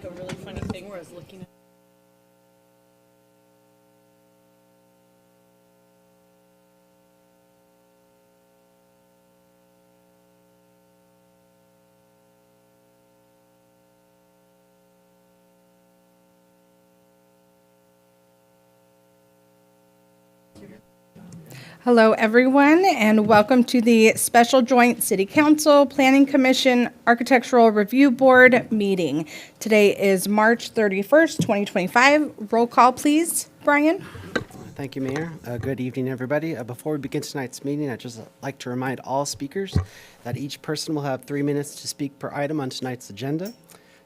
a really funny thing where I was looking at. Hello, everyone, and welcome to the Special Joint City Council Planning Commission Architectural Review Board meeting. Today is March 31st, 2025. Roll call, please. Brian? Thank you, Mayor. Good evening, everybody. Before we begin tonight's meeting, I'd just like to remind all speakers that each person will have 3 minutes to speak per item on tonight's agenda.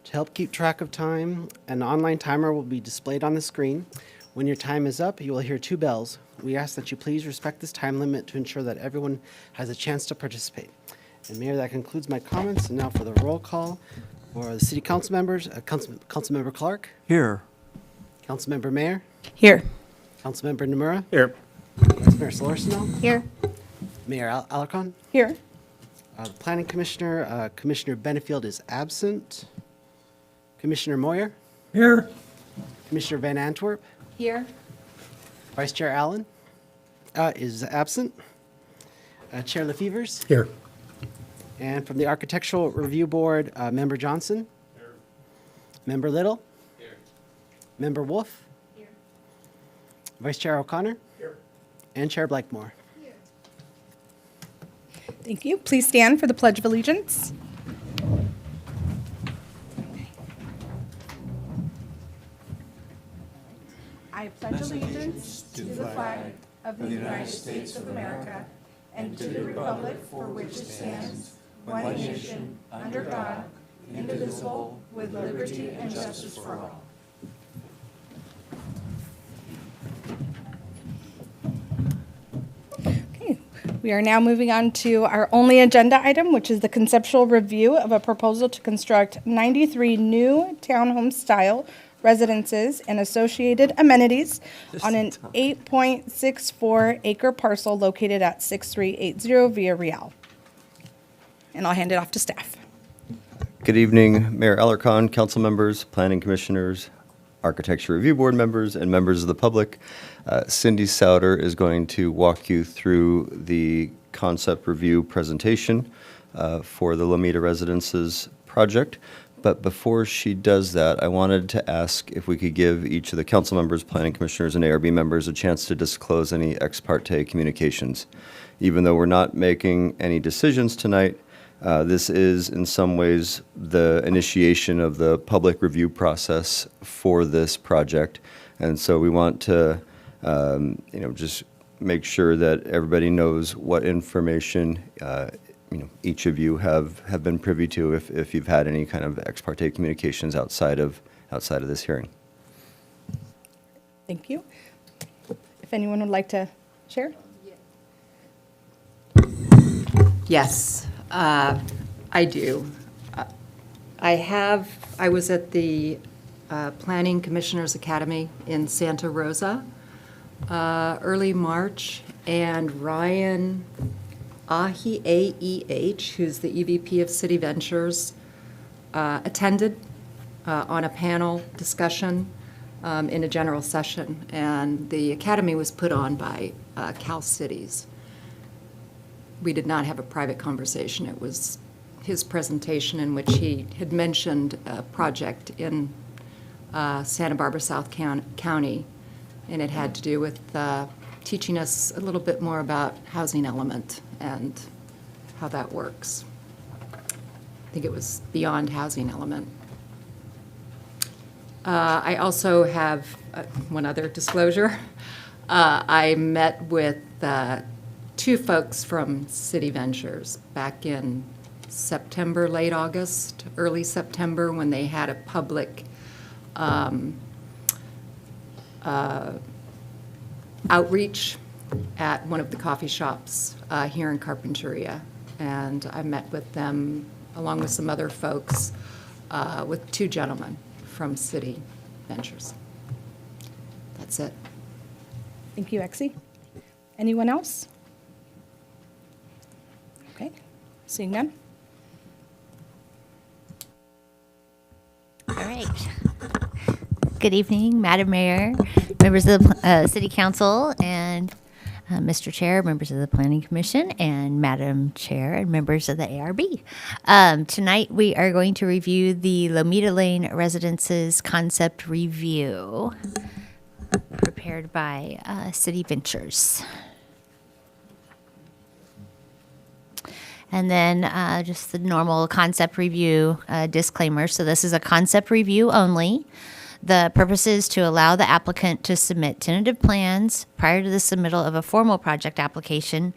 To help keep track of time, an online timer will be displayed on the screen. When your time is up, you will hear 2 bells. We ask that you please respect this time limit to ensure that everyone has a chance to participate. And Mayor, that concludes my comments. And now for the roll call for the City Council members. Councilmember Clark. Here. Councilmember Mayer. Here. Councilmember Nomura. Here. Vice Mayor Solorzano. Here. Mayor Alarcon. Here. The Planning Commissioner, Commissioner Benefield is absent. Commissioner Moyer. Here. Commissioner Van Antwerp. Here. Vice Chair Allen is absent. Chair LaFevers. Here. And from the Architectural Review Board, Member Johnson. Here. Member Little. Here. Member Wolf. Here. Vice Chair O'Connor. Here. And Chair Blakemore. Here. Thank you. Please stand for the Pledge of Allegiance. I pledge allegiance to the flag of the United States of America and to the republic for which it stands, one nation, under God, indivisible, with liberty and justice for all. Okay, we are now moving on to our only agenda item, which is the conceptual review of a proposal to construct 93 new townhome-style residences and associated amenities on an 8.64 acre parcel located at 6380 Via Real. And I'll hand it off to staff. Good evening, Mayor Alarcon, council members, planning commissioners, architecture review board members, and members of the public. Cindy Souter is going to walk you through the concept review presentation for the Lomita Residences project. But before she does that, I wanted to ask if we could give each of the council members, planning commissioners, and ARB members a chance to disclose any ex parte communications. Even though we're not making any decisions tonight, this is in some ways the initiation of the public review process for this project. And so we want to, just make sure that everybody knows what information each of you have been privy to if you've had any kind of ex parte communications outside of this hearing. Thank you. If anyone would like to share? Yes, I do. I was at the Planning Commissioners Academy in Santa Rosa early March, and Ryan AEH, who's the EVP of City Ventures, attended on a panel discussion in a general session, and the academy was put on by Cal Cities. We did not have a private conversation. It was his presentation in which he had mentioned a project in Santa Barbara, South County, and it had to do with teaching us a little bit more about housing element and how that works. I think it was beyond housing element. I also have one other disclosure. I met with 2 folks from City Ventures back in September, late August, early September, when they had a public outreach at one of the coffee shops here in Carpinteria. And I met with them along with some other folks, with 2 gentlemen from City Ventures. That's it. Thank you, Exie. Anyone else? Okay, seeing none. All right. right. Good evening, Madam Mayor, members of the City Council, and Mr. Chair, members of the Planning Commission, and Madam Chair, and members of the ARB. Tonight, we are going to review the Lomita Lane Residences Concept Review, prepared by City Ventures. And then just the normal concept review disclaimer. So this is a concept review only. The purpose is to allow the applicant to submit tentative plans prior to the submittal of a formal project application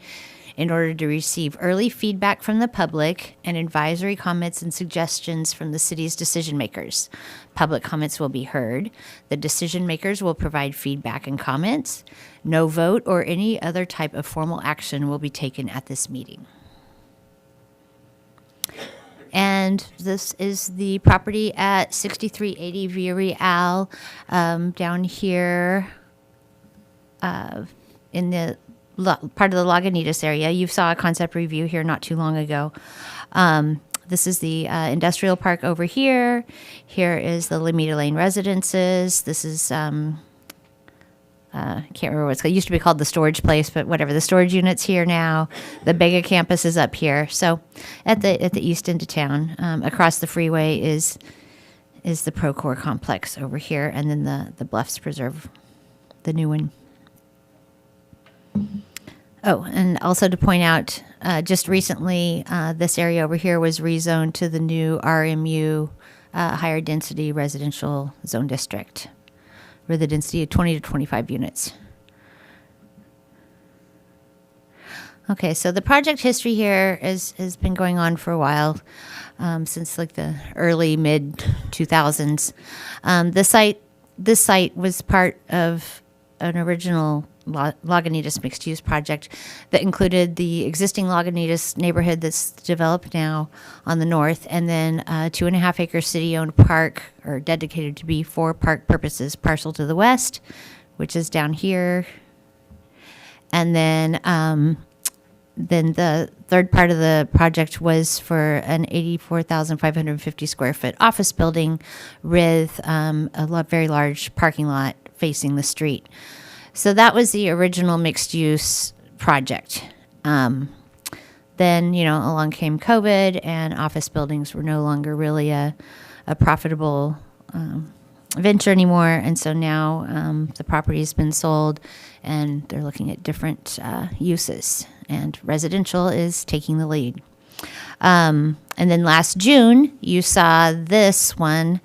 in order to receive early feedback from the public and advisory comments and suggestions from the city's decision makers. Public comments will be heard. The decision makers will provide feedback and comments. No vote or any other type of formal action will be taken at this meeting. And this is the property at 6380 Via Real, down here in the part of the Lagunitas area. You saw a concept review here not too long ago. This is the industrial park over here. Here is the Lomita Lane Residences. This is I can't remember what it's called. It used to be called the storage place, but whatever. The storage unit's here now. The Bega campus is up here. So at the east end of town, across the freeway is the Procore complex over here, and then the Bluffs Preserve, the new one. Oh, and also to point out, just recently, this area over here was rezoned to the new RMU, higher density residential zone district, with a density of 20 to 25 units. Okay, so the project history here has been going on for a while, since like the early mid 2000s. This site was part of an original Lagunitas mixed-use project that included the existing Lagunitas neighborhood that's developed now on the north, and then a 2.5-acre city-owned park, or dedicated to be for park purposes, parcel to the west, which is down here. And then the third part of the project was for an 84,550 square foot office building with a very large parking lot facing the street. So that was the original mixed-use project. Then, along came COVID, and office buildings were no longer really a profitable venture anymore. And so now the property has been sold, and they're looking at different uses. And residential is taking the lead. And then last June, you saw this one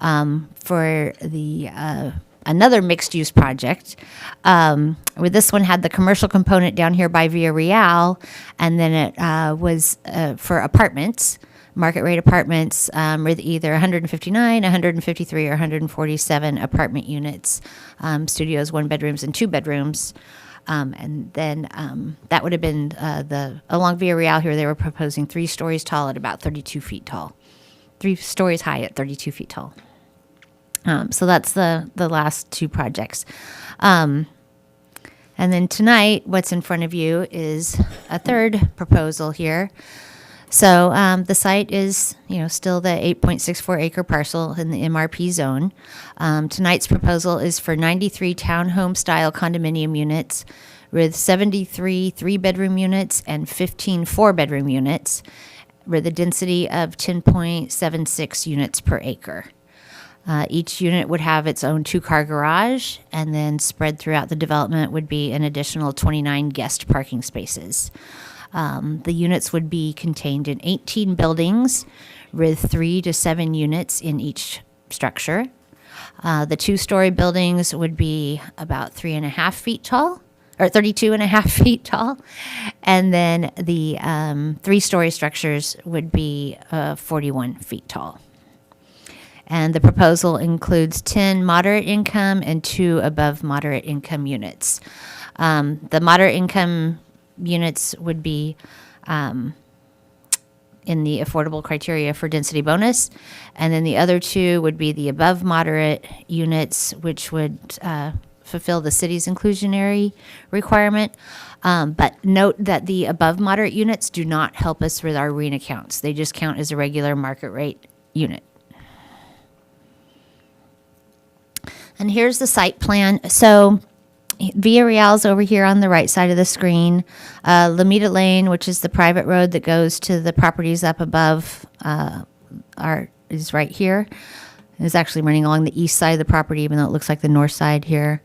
for the another mixed-use project, where this one had the commercial component down here by Via Real, and then it was for apartments, market rate apartments, with either 159, 153, or 147 apartment units, studios, 1 bedrooms, and 2 bedrooms. And then that would have been along Via Real here, they were proposing 3 stories tall at about 32 feet tall. 3 stories high at 32 feet tall. So that's the last 2 projects. And then tonight, what's in front of you is a third proposal here. So the site is, still the 8.64 acre parcel in the MRP zone. Tonight's proposal is for 93 townhome style condominium units with 73 3-bedroom units and 15 4-bedroom units with a density of 10.76 units per acre. Each unit would have its own 2-car garage, and then spread throughout the development would be an additional 29 guest parking spaces. The units would be contained in 18 buildings with 3 to 7 units in each structure. The 2-story buildings would be about 3.5 feet tall, or 32.5 feet tall. And then the 3-story structures would be 41 feet tall. And the proposal includes 10 moderate income and 2 above moderate income units. The moderate income units would be in the affordable criteria for density bonus. And then the other 2 would be the above moderate units, which would fulfill the city's inclusionary requirement. But note that the above moderate units do not help us with our RENA counts. They just count as a regular market rate unit. And here's the site plan. So Via Real's over here on the right side of the screen. Lamita Lane, which is the private road that goes to the properties up above, is right here. It's actually running along the east side of the property, even though it looks like the north side here.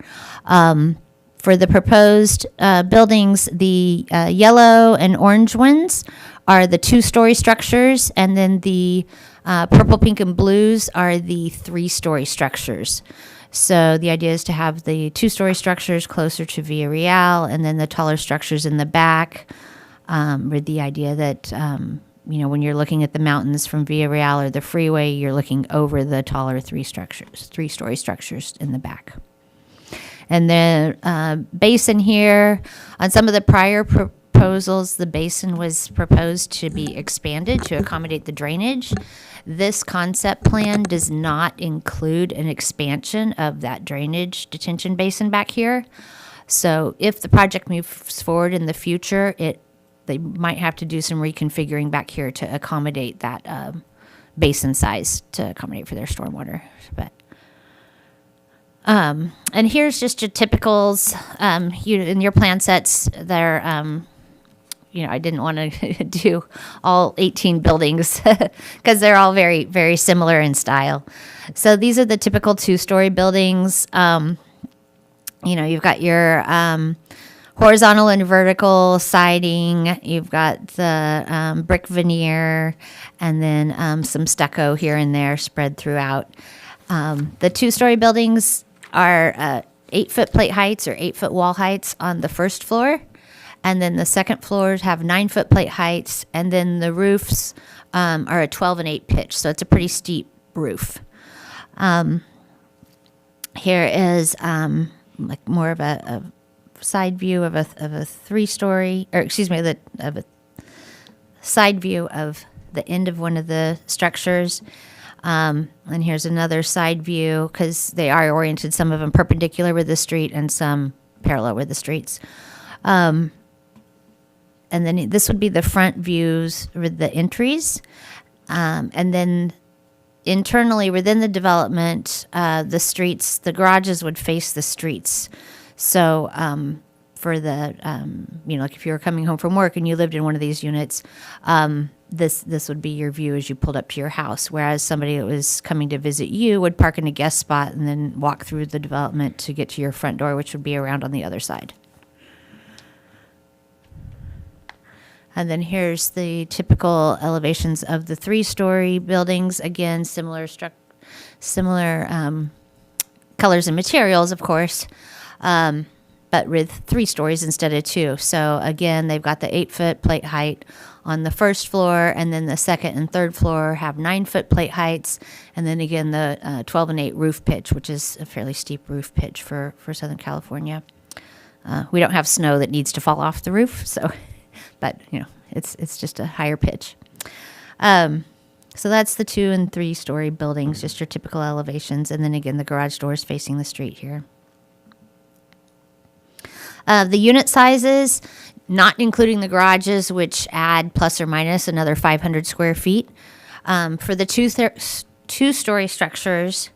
For the proposed buildings, the yellow and orange ones are the 2-story structures, and then the purple, pink, and blues are the 3-story structures. So the idea is to have the 2-story structures closer to Via Real, and then the taller structures in the back, with the idea that, when you're looking at the mountains from Via Real or the freeway, you're looking over the taller 3-story structures in the back. And the basin here, on some of the prior proposals, the basin was proposed to be expanded to accommodate the drainage. This concept plan does not include an expansion of that drainage detention basin back here. So if the project moves forward in the future, they might have to do some reconfiguring back here to accommodate that basin size to accommodate for their stormwater. But and here's just your typicals. In your plan sets, they're I didn't want to do all 18 buildings because they're all very, very similar in style. So these are the typical 2-story buildings. You've got your horizontal and vertical siding. You've got the brick veneer, and then some stucco here and there spread throughout. The 2-story buildings are 8-foot plate heights or 8-foot wall heights on the first floor. And then the second floors have 9-foot plate heights, and then the roofs are a 12 and 8 pitch, so it's a pretty steep roof. Here is like more of a side view of a 3-story, or excuse me, of a side view of the end of one of the structures. And here's another side view because they are oriented, some of them perpendicular with the street and some parallel with the streets. And then this would be the front views with the entries. And then internally within the development, the garages would face the streets. So for the, like if you were coming home from work and you lived in one of these units, this would be your view as you pulled up to your house. Whereas somebody that was coming to visit you would park in a guest spot and then walk through the development to get to your front door, which would be around on the other side. And then here's the typical elevations of the 3-story buildings. Again, similar colors and materials, of course, but with 3 stories instead of 2. So again, they've got the 8-foot plate height on the first floor, and then the second and third floor have 9-foot plate heights, and then again the 12 and 8 roof pitch, which is a fairly steep roof pitch for Southern California. We don't have snow that needs to fall off the roof, so. But, it's just a higher pitch. So that's the 2 and 3-story buildings, just your typical elevations. And then again, the garage doors facing the street here. The unit sizes, not including the garages, which add plus or minus another 500 square feet. For the 2-story structures,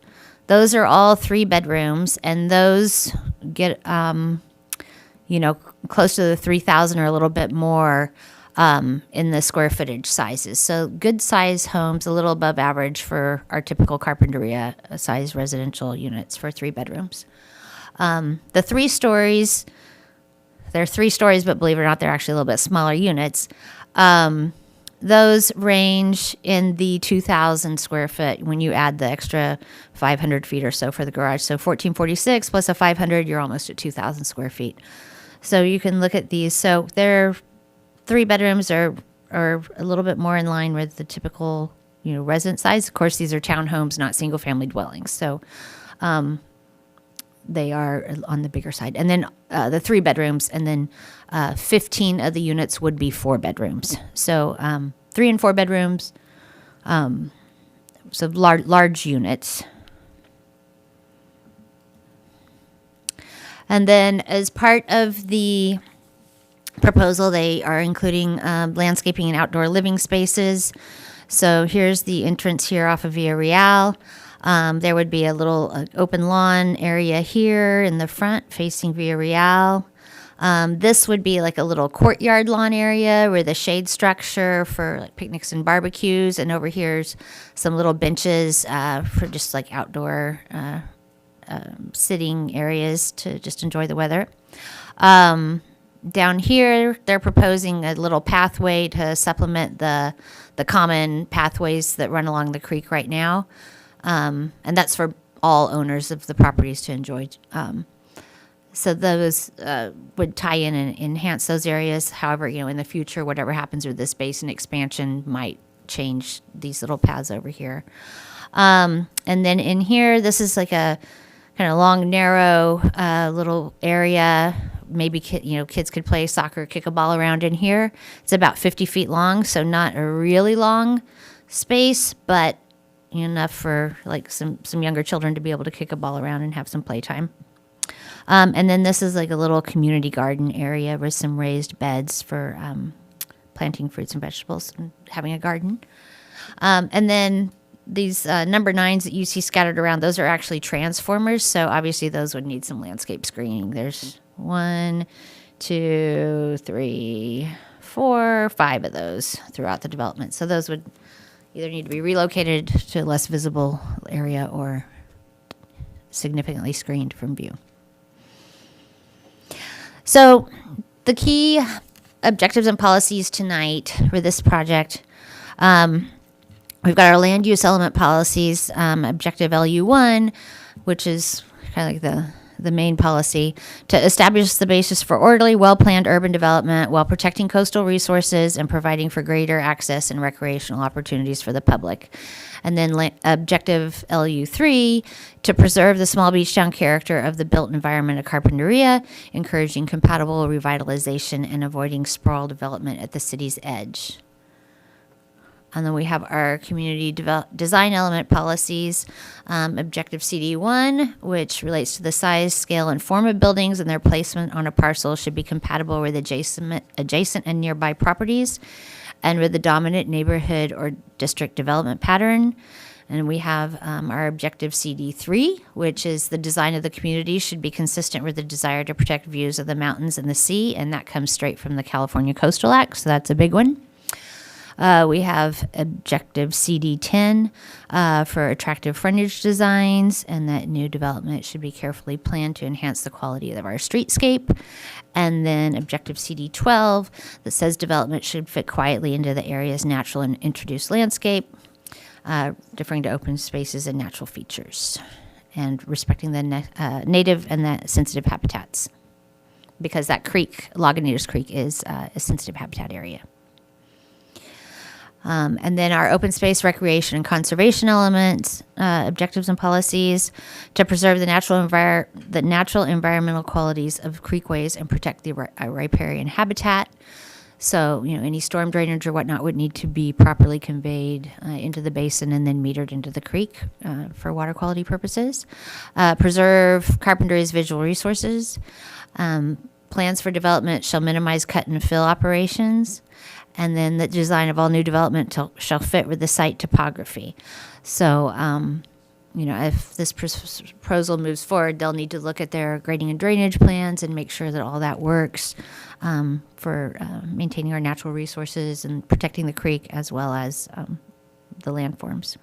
those are all 3 bedrooms, and those get, close to the 3,000 or a little bit more in the square footage sizes. So good size homes, a little above average for our typical Carpinteria size residential units for 3 bedrooms. The 3 stories, they're 3 stories, but believe it or not, they're actually a little bit smaller units. Those range in the 2,000 square foot when you add the extra 500 feet or so for the garage. So 1,446 plus a 500, you're almost at 2,000 square feet. So you can look at these. So their 3 bedrooms are a little bit more in line with the typical, resident size. Of course, these are townhomes, not single-family dwellings. So they are on the bigger side. And then the 3 bedrooms, and then 15 of the units would be 4 bedrooms. So 3 and 4 bedrooms, so large units. And then as part of the proposal, they are including landscaping and outdoor living spaces. So here's the entrance here off of Via Real. There would be a little open lawn area here in the front facing Via Real. This would be like a little courtyard lawn area with a shade structure for like picnics and barbecues. And over here's some little benches for just like outdoor sitting areas to just enjoy the weather. Down here, they're proposing a little pathway to supplement the common pathways that run along the creek right now. And that's for all owners of the properties to enjoy. So those would tie in and enhance those areas. However, in the future, whatever happens with this basin expansion might change these little paths over here. And then in here, this is like a kind of long, narrow little area. Maybe kids could play soccer, kick a ball around in here. It's about 50 feet long, so not a really long space, but enough for like some younger children to be able to kick a ball around and have some playtime. And then this is like a little community garden area with some raised beds for planting fruits and vegetables and having a garden. And then these number 9s that you see scattered around, those are actually transformers. So obviously those would need some landscape screening. There's 1, 2, 3, 4, 5 of those throughout the development. So those would either need to be relocated to a less visible area or significantly screened from view. So the key objectives and policies tonight for this project, we've got our land use element policies, objective LU1, which is kind of like the main policy, to establish the basis for orderly, well-planned urban development while protecting coastal resources and providing for greater access and recreational opportunities for the public. And then objective LU3, to preserve the small beach town character of the built environment of Carpinteria, encouraging compatible revitalization and avoiding sprawl development at the city's edge. And then we have our community design element policies, objective CD1, which relates to the size, scale, and form of buildings, and their placement on a parcel should be compatible with adjacent and nearby properties and with the dominant neighborhood or district development pattern. And we have our objective CD3, which is the design of the community should be consistent with the desire to protect views of the mountains and the sea, and that comes straight from the California Coastal Act, so that's a big one. We have objective CD10 for attractive frontage designs, and that new development should be carefully planned to enhance the quality of our streetscape. And then objective CD12 that says development should fit quietly into the area's natural and introduced landscape, deferring to open spaces and natural features, and respecting the native and the sensitive habitats, because that creek, Lagunitas Creek, is a sensitive habitat area. And then our open space, recreation, and conservation elements, objectives and policies, to preserve the natural environmental qualities of creekways and protect the riparian habitat. So, any storm drainage or whatnot would need to be properly conveyed into the basin and then metered into the creek for water quality purposes. Preserve Carpinteria's visual resources. Plans for development shall minimize cut and fill operations. And then the design of all new development shall fit with the site topography. So, if this proposal moves forward, they'll need to look at their grading and drainage plans and make sure that all that works for maintaining our natural resources and protecting the creek as well as the landforms.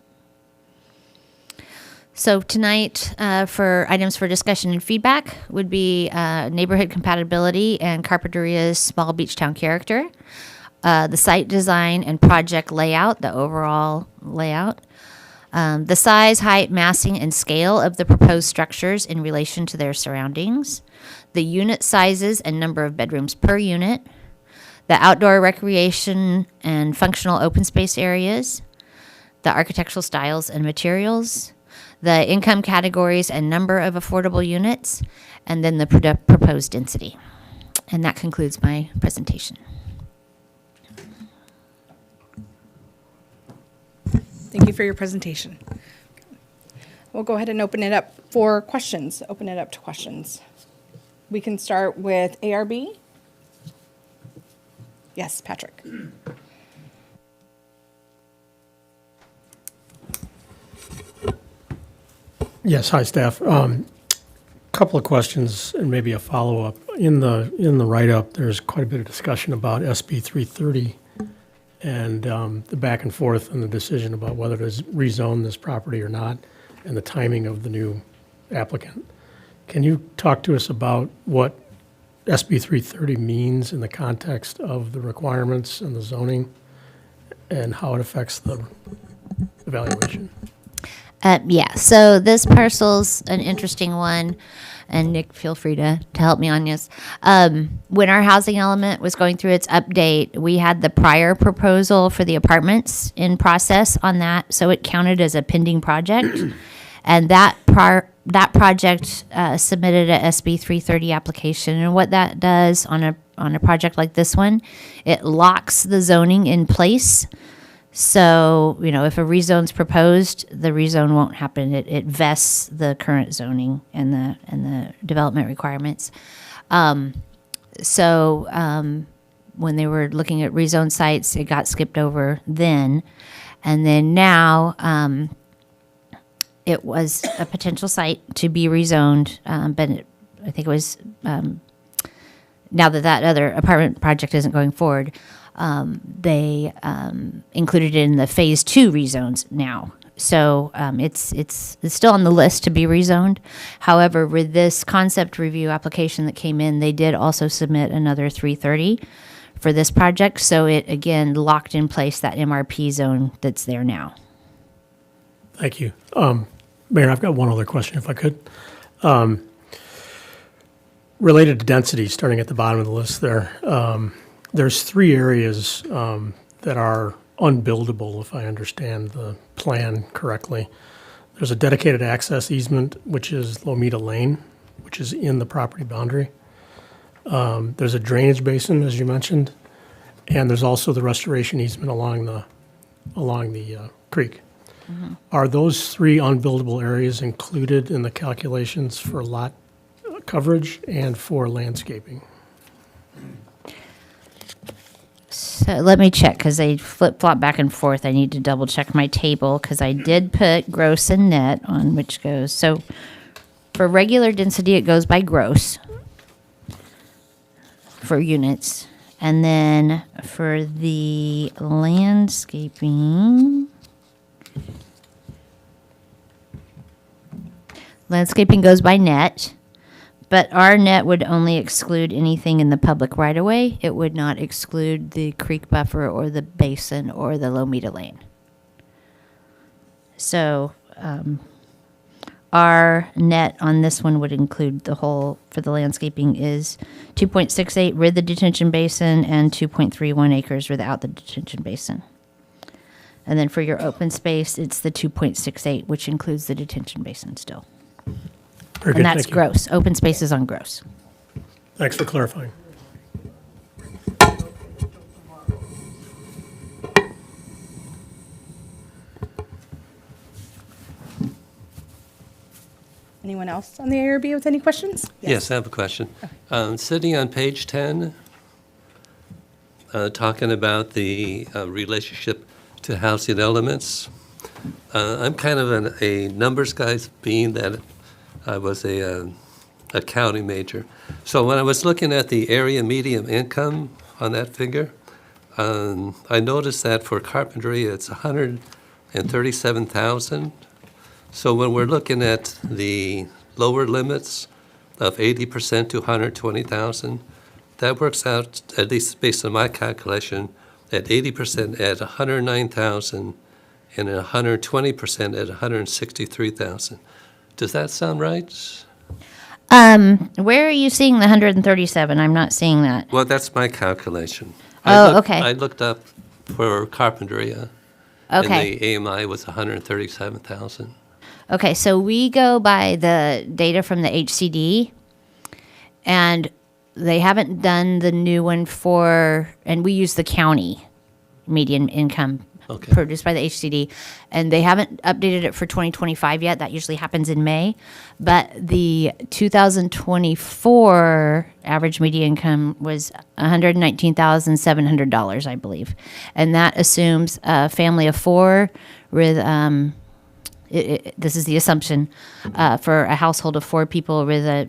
So tonight, for items for discussion and feedback would be neighborhood compatibility and Carpinteria's small beach town character. The site design and project layout, the overall layout, the size, height, massing, and scale of the proposed structures in relation to their surroundings, the unit sizes and number of bedrooms per unit, the outdoor recreation and functional open space areas, the architectural styles and materials, the income categories and number of affordable units, and then the proposed density. And that concludes my presentation. Thank you for your presentation. We'll go ahead and open it up for questions. Open it up to questions. We can start with ARB. Yes, Patrick. Yes, hi, staff. Couple of questions and maybe a follow-up. In the write-up, there's quite a bit of discussion about SB 330 and the back and forth and the decision about whether to rezone this property or not, and the timing of the new applicant. Can you talk to us about what SB 330 means in the context of the requirements and the zoning, and how it affects the evaluation? Yeah, so this parcel's an interesting one, and Nick, feel free to help me on this. When our housing element was going through its update, we had the prior proposal for the apartments in process on that, so it counted as a pending project. And that project submitted a SB 330 application, and what that does on a project like this one, it locks the zoning in place. So, if a rezone's proposed, the rezone won't happen. It vests the current zoning and the development requirements. When they were looking at rezone sites, it got skipped over then. And then now, it was a potential site to be rezoned, but I think it was, now that other apartment project isn't going forward, they included it in the phase 2 rezones now. So it's still on the list to be rezoned. However, with this concept review application that came in, they did also submit another 330 for this project. So it, again, locked in place that MRP zone that's there now. Thank you. Mayor, I've got one other question, if I could. Related to density, starting at the bottom of the list there, there's 3 areas that are unbuildable, if I understand the plan correctly. There's a dedicated access easement, which is Lomita Lane, which is in the property boundary. There's a drainage basin, as you mentioned, and there's also the restoration easement along the creek. Mm-hmm. Are those 3 unbuildable areas included in the calculations for lot coverage and for landscaping? So let me check, because they flip-flop back and forth. I need to double-check my table, because I did put gross and net on which goes. So for regular density, it goes by gross for units. And then for the landscaping goes by net. But our net would only exclude anything in the public right-of-way. It would not exclude the creek buffer or the basin or the Lomita Lane. So our net on this one would include the whole, for the landscaping, is 2.68 with the detention basin and 2.31 acres without the detention basin. And then for your open space, it's the 2.68, which includes the detention basin still. Very good, And that's thank you. gross. Open space is on gross. Thanks for clarifying. Anyone else on the ARB with any questions? Yes, I have a question. Sitting on page 10, talking about the relationship to housing elements, I'm kind of a numbers guy, being that I was a accounting major. So when I was looking at the area median income on that figure, I noticed that for Carpinteria, it's 137,000. So when we're looking at the lower limits of 80% to 120,000, that works out, at least based on my calculation, at 80% at 109,000 and at 120% at 163,000. Does that sound right? Where are you seeing the 137? I'm not seeing that. Well, that's my calculation. Okay. I looked up for Carpinteria, Okay. and the AMI was 137,000. Okay, so we go by the data from the HCD, and they haven't done the new one and we use the county median income Okay. produced by the HCD, and they haven't updated it for 2025 yet. That usually happens in May, but the 2024 average median income was $119,700, I believe, and that assumes a family of 4 with this is the assumption, for a household of 4 people with a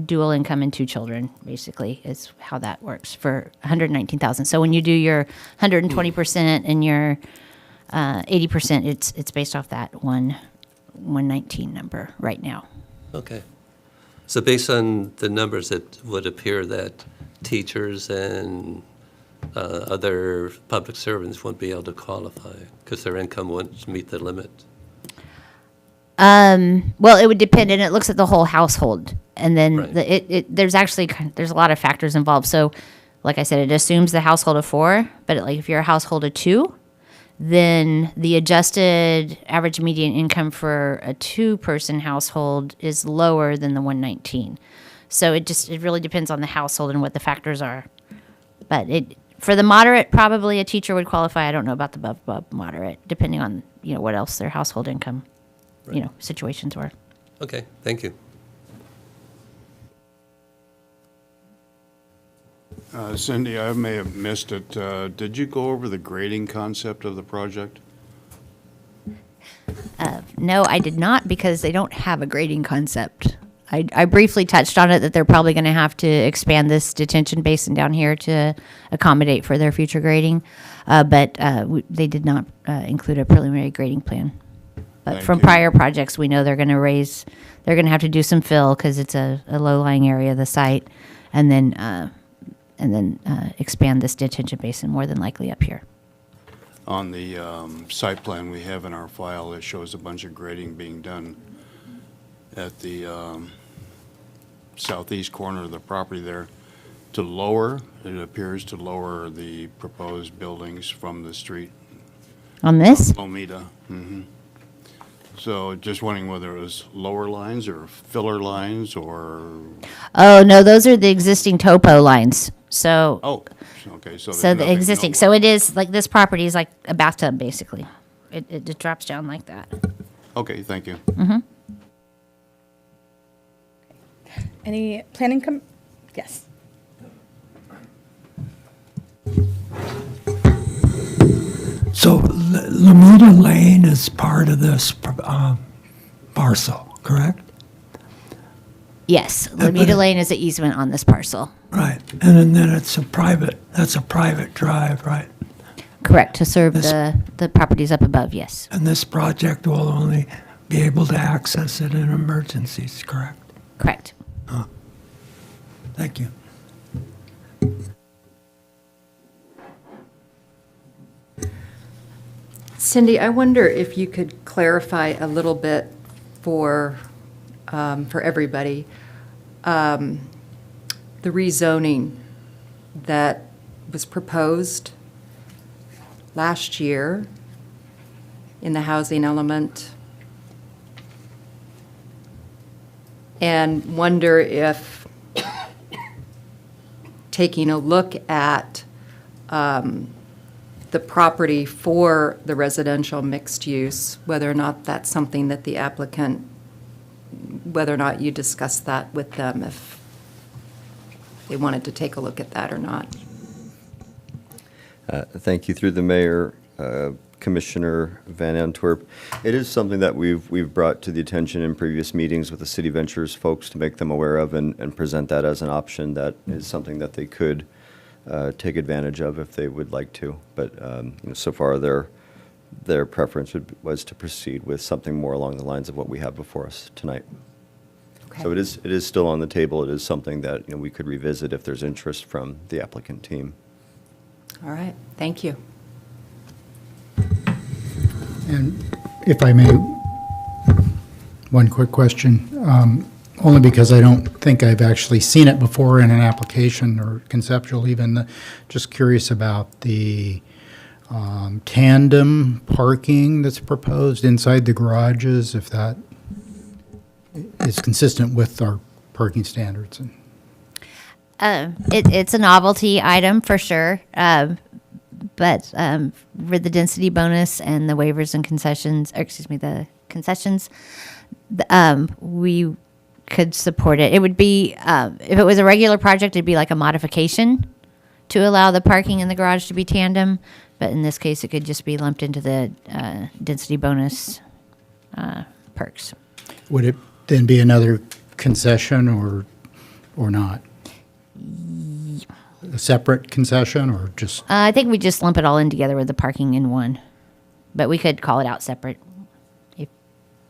dual income and 2 children, basically, is how that works for 119,000. So when you do your 120% and your 80%, it's based off that 119 number right now. Okay. So based on the numbers, it would appear that teachers and other public servants won't be able to qualify because their income won't meet the limit. Well, it would depend, and it looks at the whole household, and then Right. there's actually there's a lot of factors involved. So, like I said, it assumes the household of 4, but like if you're a household of 2, then the adjusted average median income for a 2-person household is lower than the 119. So it really depends on the household and what the factors are. But for the moderate, probably a teacher would qualify. I don't know about the above moderate, depending on what else their household income situations were. Okay, thank you. Cindy, I may have missed it. Did you go over the grading concept of the project? No, I did not, because they don't have a grading concept. I briefly touched on it, that they're probably going to have to expand this detention basin down here to accommodate for their future grading, but they did not include a preliminary grading plan. But Thank from you. prior projects, we know they're going to have to do some fill because it's a low-lying area of the site, and then expand this detention basin more than likely up here. On the site plan we have in our file, it shows a bunch of grading being done at the southeast corner of the property there it appears to lower the proposed buildings from the street. On this? Lomita. So just wondering whether it was lower lines or filler lines or, Oh, no, those are the existing topo lines. So, okay, so. so there's the nothing- existing, no- so it is, like, this property is like a bathtub, basically. It just drops down like that. Okay, thank you. Any planning yes. So Lamita Lane is part of this parcel, correct? Yes, Lamita Lane is the easement on this parcel. Right, and then that's a private drive, right? Correct, to serve This- the properties up above, yes. And this project will only be able to access it in emergencies, correct? Correct. Thank you. Cindy, I wonder if you could clarify a little bit for everybody, the rezoning that was proposed last year in the housing element, and wonder if taking a look at the property for the residential mixed use, whether or not that's something that the applicant, whether or not you discussed that with them, if they wanted to take a look at that or not. Thank you. Through the mayor, Commissioner Van Antwerp. It is something that we've brought to the attention in previous meetings with the City Ventures folks to make them aware of and present that as an option. That is something that they could take advantage of if they would like to. But so far their preference was to proceed with something more along the lines of what we have before us tonight. Okay. So it is still on the table. It is something that we could revisit if there's interest from the applicant team. All right, thank you. And if I may, one quick question, only because I don't think I've actually seen it before in an application or conceptual even. Just curious about the tandem parking that's proposed inside the garages, if that is consistent with our parking standards. It's a novelty item for sure, but for the density bonus and the waivers and concessions, or excuse me, the concessions, we could support it. It would be, if it was a regular project, it'd be like a modification to allow the parking in the garage to be tandem, but in this case, it could just be lumped into the density bonus perks. Would it then be another concession or not? A separate concession or just, I think we just lump it all in together with the parking in one, but we could call it out separate if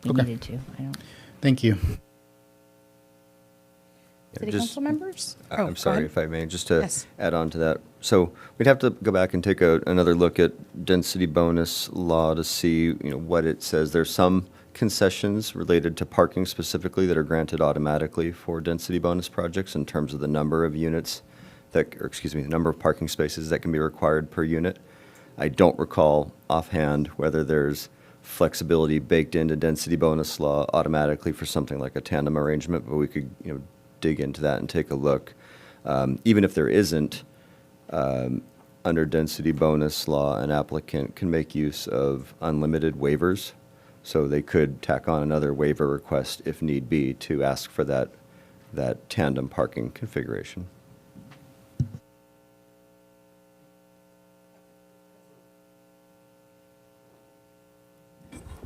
we Okay. needed to. I don't. thank you. City just- council members? Oh, I'm go sorry, ahead. if I may, just to Yes. add on to that. So we'd have to go back and take another look at density bonus law to see, what it says. There's some concessions related to parking specifically that are granted automatically for density bonus projects in terms of the number of units the number of parking spaces that can be required per unit. I don't recall offhand whether there's flexibility baked into density bonus law automatically for something like a tandem arrangement, but we could, dig into that and take a look. Even if there isn't, under density bonus law, an applicant can make use of unlimited waivers. So they could tack on another waiver request if need be to ask for that tandem parking configuration.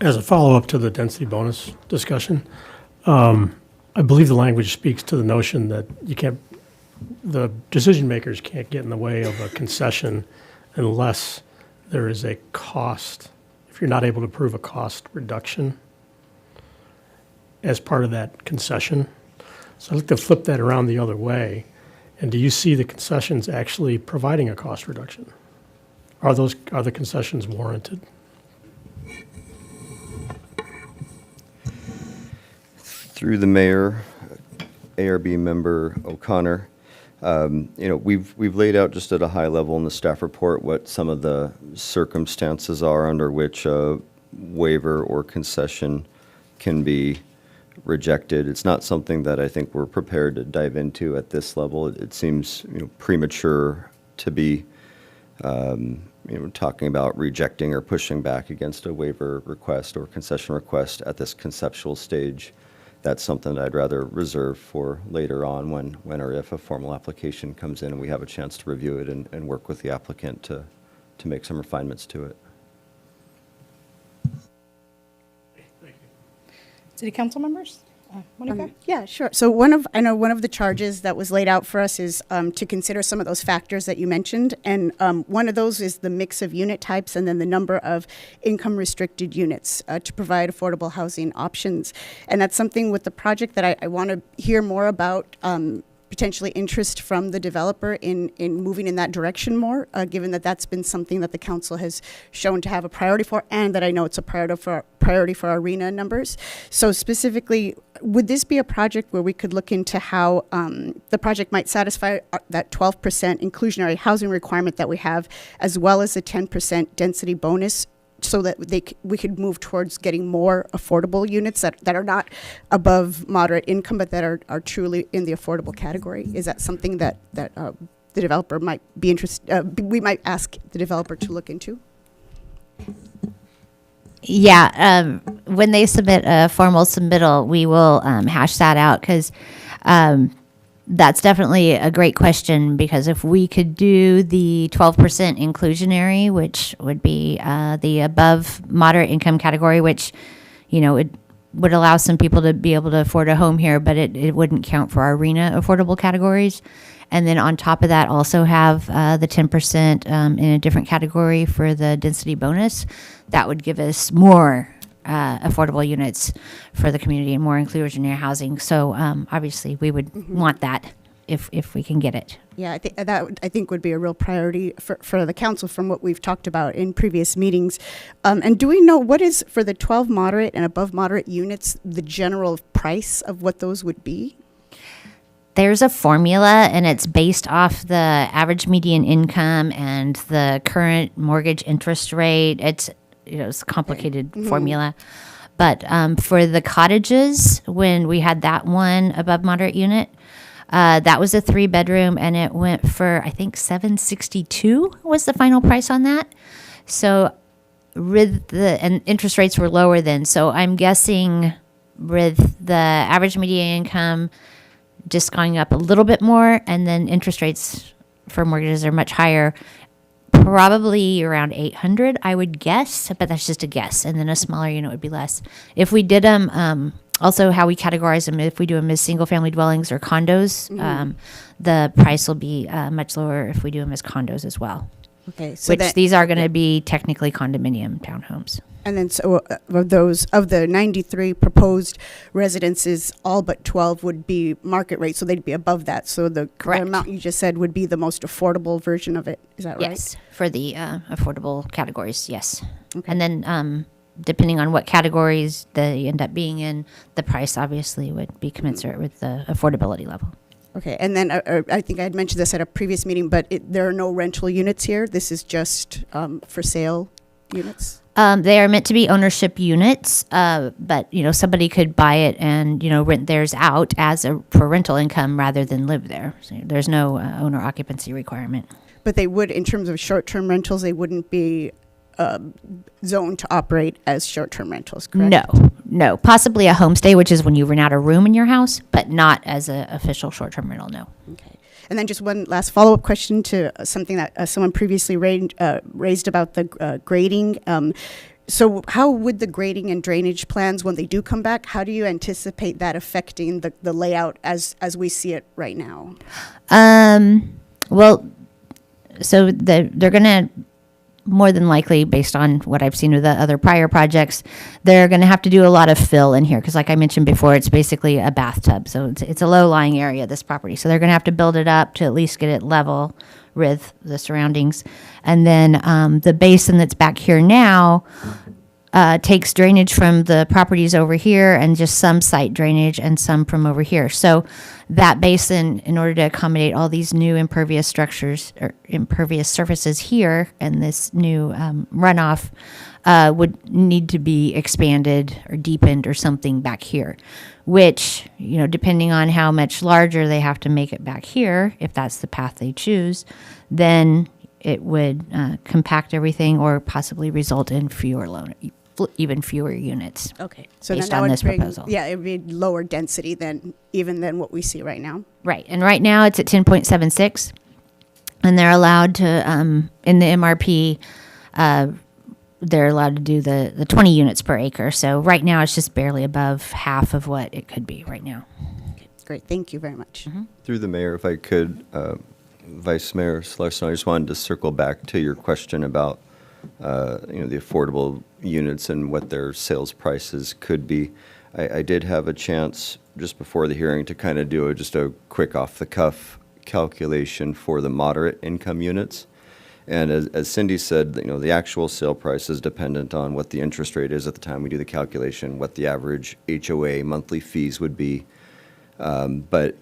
As a follow-up to the density bonus discussion, I believe the language speaks to the notion that the decision makers can't get in the way of a concession unless there is a cost, if you're not able to prove a cost reduction as part of that concession. So I'd like to flip that around the other way. And do you see the concessions actually providing a cost reduction? Are the concessions warranted? Through the mayor, ARB member O'Connor, we've laid out just at a high level in the staff report what some of the circumstances are under which a waiver or concession can be rejected. It's not something that I think we're prepared to dive into at this level. It seems premature to be talking about rejecting or pushing back against a waiver request or concession request at this conceptual stage. That's something that I'd rather reserve for later on when or if a formal application comes in and we have a chance to review it and work with the applicant to make some refinements to it. City council members? Monica? Yeah, sure. So I know one of the charges that was laid out for us is to consider some of those factors that you mentioned. And one of those is the mix of unit types and then the number of income restricted units to provide affordable housing options. And that's something with the project that I want to hear more about, potentially interest from the developer in moving in that direction more, given that that's been something that the council has shown to have a priority for, and that I know it's a priority for our RENA numbers. So specifically, would this be a project where we could look into how the project might satisfy that 12% inclusionary housing requirement that we have, as well as a 10% density bonus, so that we could move towards getting more affordable units that are not above moderate income, but that are truly in the affordable category? Is that something that the developer might be interested, we might ask the developer to look into? Yeah, when they submit a formal submittal, we will hash that out because that's definitely a great question, because if we could do the 12% inclusionary, which would be the above moderate income category, which, it would allow some people to be able to afford a home here, but it wouldn't count for our RENA affordable categories. And then on top of that, also have the 10% in a different category for the density bonus. That would give us more affordable units for the community and more inclusionary housing. So obviously, we would want that if we can get it. Yeah, I think would be a real priority for the council from what we've talked about in previous meetings. And do we know what is, for the 12 moderate and above moderate units, the general price of what those would be? There's a formula, and it's based off the average median income and the current mortgage interest rate. It's a complicated formula. But for the cottages, when we had that one above moderate unit, that was a 3-bedroom, and it went for, I think, $762 was the final price on that. So and interest rates were lower then. So I'm guessing with the average median income just going up a little bit more, and then interest rates for mortgages are much higher, probably around 800, I would guess, but that's just a guess. And then a smaller unit would be less. If we did them, also how we categorize them, if we do them as single-family dwellings or condos, the price will be much lower if we do them as condos as well. Okay, so Which these are going to be technically condominium townhomes. and then so of the 93 proposed residences, all but 12 would be market rate, so they'd be above that. So the Correct. amount you just said would be the most affordable version of it. Is that right? Yes, for the affordable categories, yes. Okay. And then depending on what categories they end up being in, the price obviously would be commensurate with the affordability level. Okay, and then I think I had mentioned this at a previous meeting, but there are no rental units here. This is just for sale units. They are meant to be ownership units, but somebody could buy it and rent theirs out for rental income rather than live there. So there's no owner occupancy requirement. But they would, in terms of short-term rentals, they wouldn't be zoned to operate as short-term rentals, correct? No. Possibly a homestay, which is when you rent out a room in your house, but not as an official short-term rental, no. Okay. And then just one last follow-up question to something that someone previously raised about the grading. So how would the grading and drainage plans, when they do come back, how do you anticipate that affecting the layout as we see it right now? Well, so they're going to, more than likely, based on what I've seen with the other prior projects, they're going to have to do a lot of fill in here because, like I mentioned before, it's basically a bathtub. So it's a low-lying area, this property. So they're going to have to build it up to at least get it level with the surroundings. And then the basin that's back here now takes drainage from the properties over here and just some site drainage and some from over here. So that basin, in order to accommodate all these new impervious structures or impervious surfaces here and this new runoff, would need to be expanded or deepened or something back here, which, depending on how much larger they have to make it back here, if that's the path they choose, then it would compact everything or possibly result in even fewer units. Okay. So based then on that this would bring, proposal. yeah, it would be lower density than what we see right now. Right. And right now it's at 10.76. And they're allowed to, in the MRP, they're allowed to do the 20 units per acre. So right now it's just barely above half of what it could be right now. Okay, great. Thank you very much. Through the mayor, if I could, Vice Mayor Slarson, I just wanted to circle back to your question about the affordable units and what their sales prices could be. I did have a chance just before the hearing to kind of do just a quick off-the-cuff calculation for the moderate income units. And as Cindy said, the actual sale price is dependent on what the interest rate is at the time we do the calculation, what the average HOA monthly fees would be. But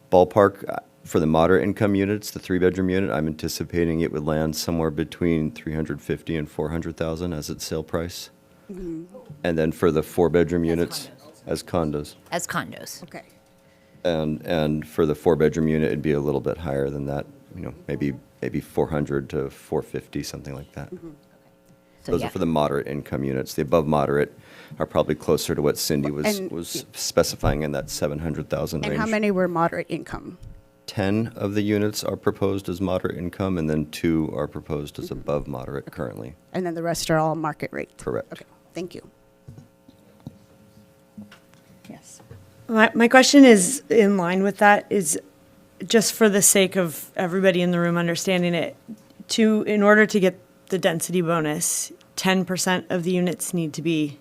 ballpark, for the moderate income units, the 3-bedroom unit, I'm anticipating it would land somewhere between $350,000 and $400,000 as its sale price. And then for the 4-bedroom units, as condos. As condos. Okay. And for the 4-bedroom unit, it'd be a little bit higher than that, maybe 400 to 450, something like that. So, Those yeah. are for the moderate income units. The above moderate are probably closer to what Cindy And- was specifying in that 700,000 range. And how many were moderate income? 10 of the units are proposed as moderate income, and then 2 are proposed as above moderate currently. And then the rest are all market rate? Correct. Okay, thank you. Yes. My question is in line with that, is just for the sake of everybody in the room understanding it, in order to get the density bonus, 10% of the units need to be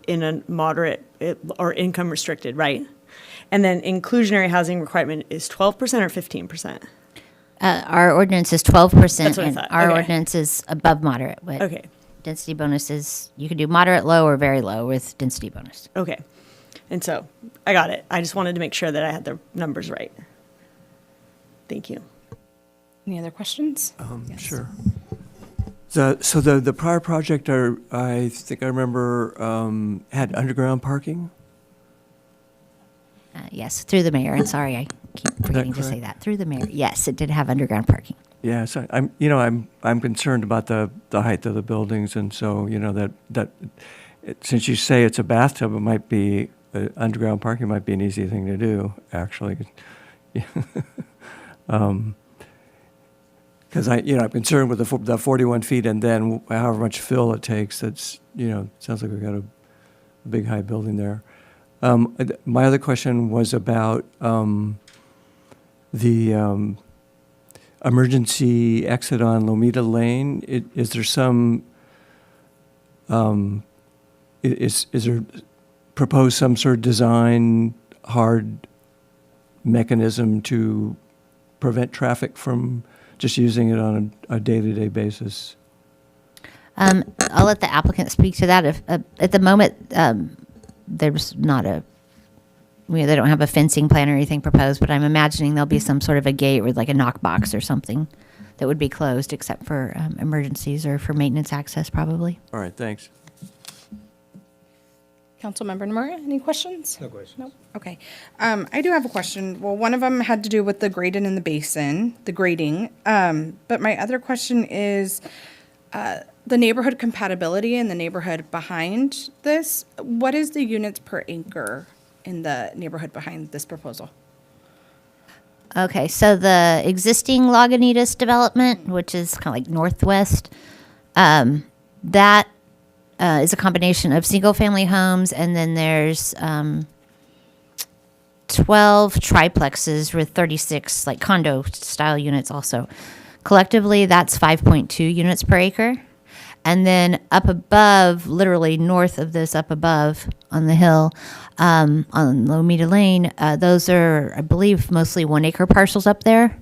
in a moderate or income restricted, right? And then inclusionary housing requirement is 12% or 15%? Our ordinance is 12%. That's what I and thought. our Okay. ordinance is above moderate. But Okay, density bonus is, you can do moderate, low, or very low with density bonus. okay. And so, I got it. I just wanted to make sure that I had the numbers right. Thank you. Any other questions? Yes. Sure. So the prior project, I think I remember, had underground parking? Yes, through the mayor. And sorry, I keep forgetting to say correct? that. Through the mayor. Yes, it did have underground parking. Yeah, so I'm concerned about the height of the buildings, and so, since you say it's a bathtub, it might be, underground parking might be an easy thing to do, actually. because I'm concerned with the 41 feet and then however much fill it takes. That's, sounds like we've got a big high building there. My other question was about the emergency exit on Lomita Lane. Is there some, is there proposed some sort of design hard mechanism to prevent traffic from just using it on a day-to-day basis? I'll let the applicant speak to that. If at the moment, there's not they don't have a fencing plan or anything proposed, but I'm imagining there'll be some sort of a gate with like a knockbox or something that would be closed except for emergencies or for maintenance access probably. All right, thanks. Councilmember Namura, any questions? No questions. Nope. Okay. I do have a question. Well, one of them had to do with the grading in the basin, the grading. But my other question is the neighborhood compatibility in the neighborhood behind this. What is the units per acre in the neighborhood behind this proposal? Okay, so the existing Lagunitas development, which is kind of like northwest, that is a combination of single-family homes, and then there's 12 triplexes with 36 like condo-style units also. Collectively, that's 5.2 units per acre. And then up above, literally north of this, up above on the hill, on Lomita Lane, those are, I believe, mostly 1 acre parcels up there.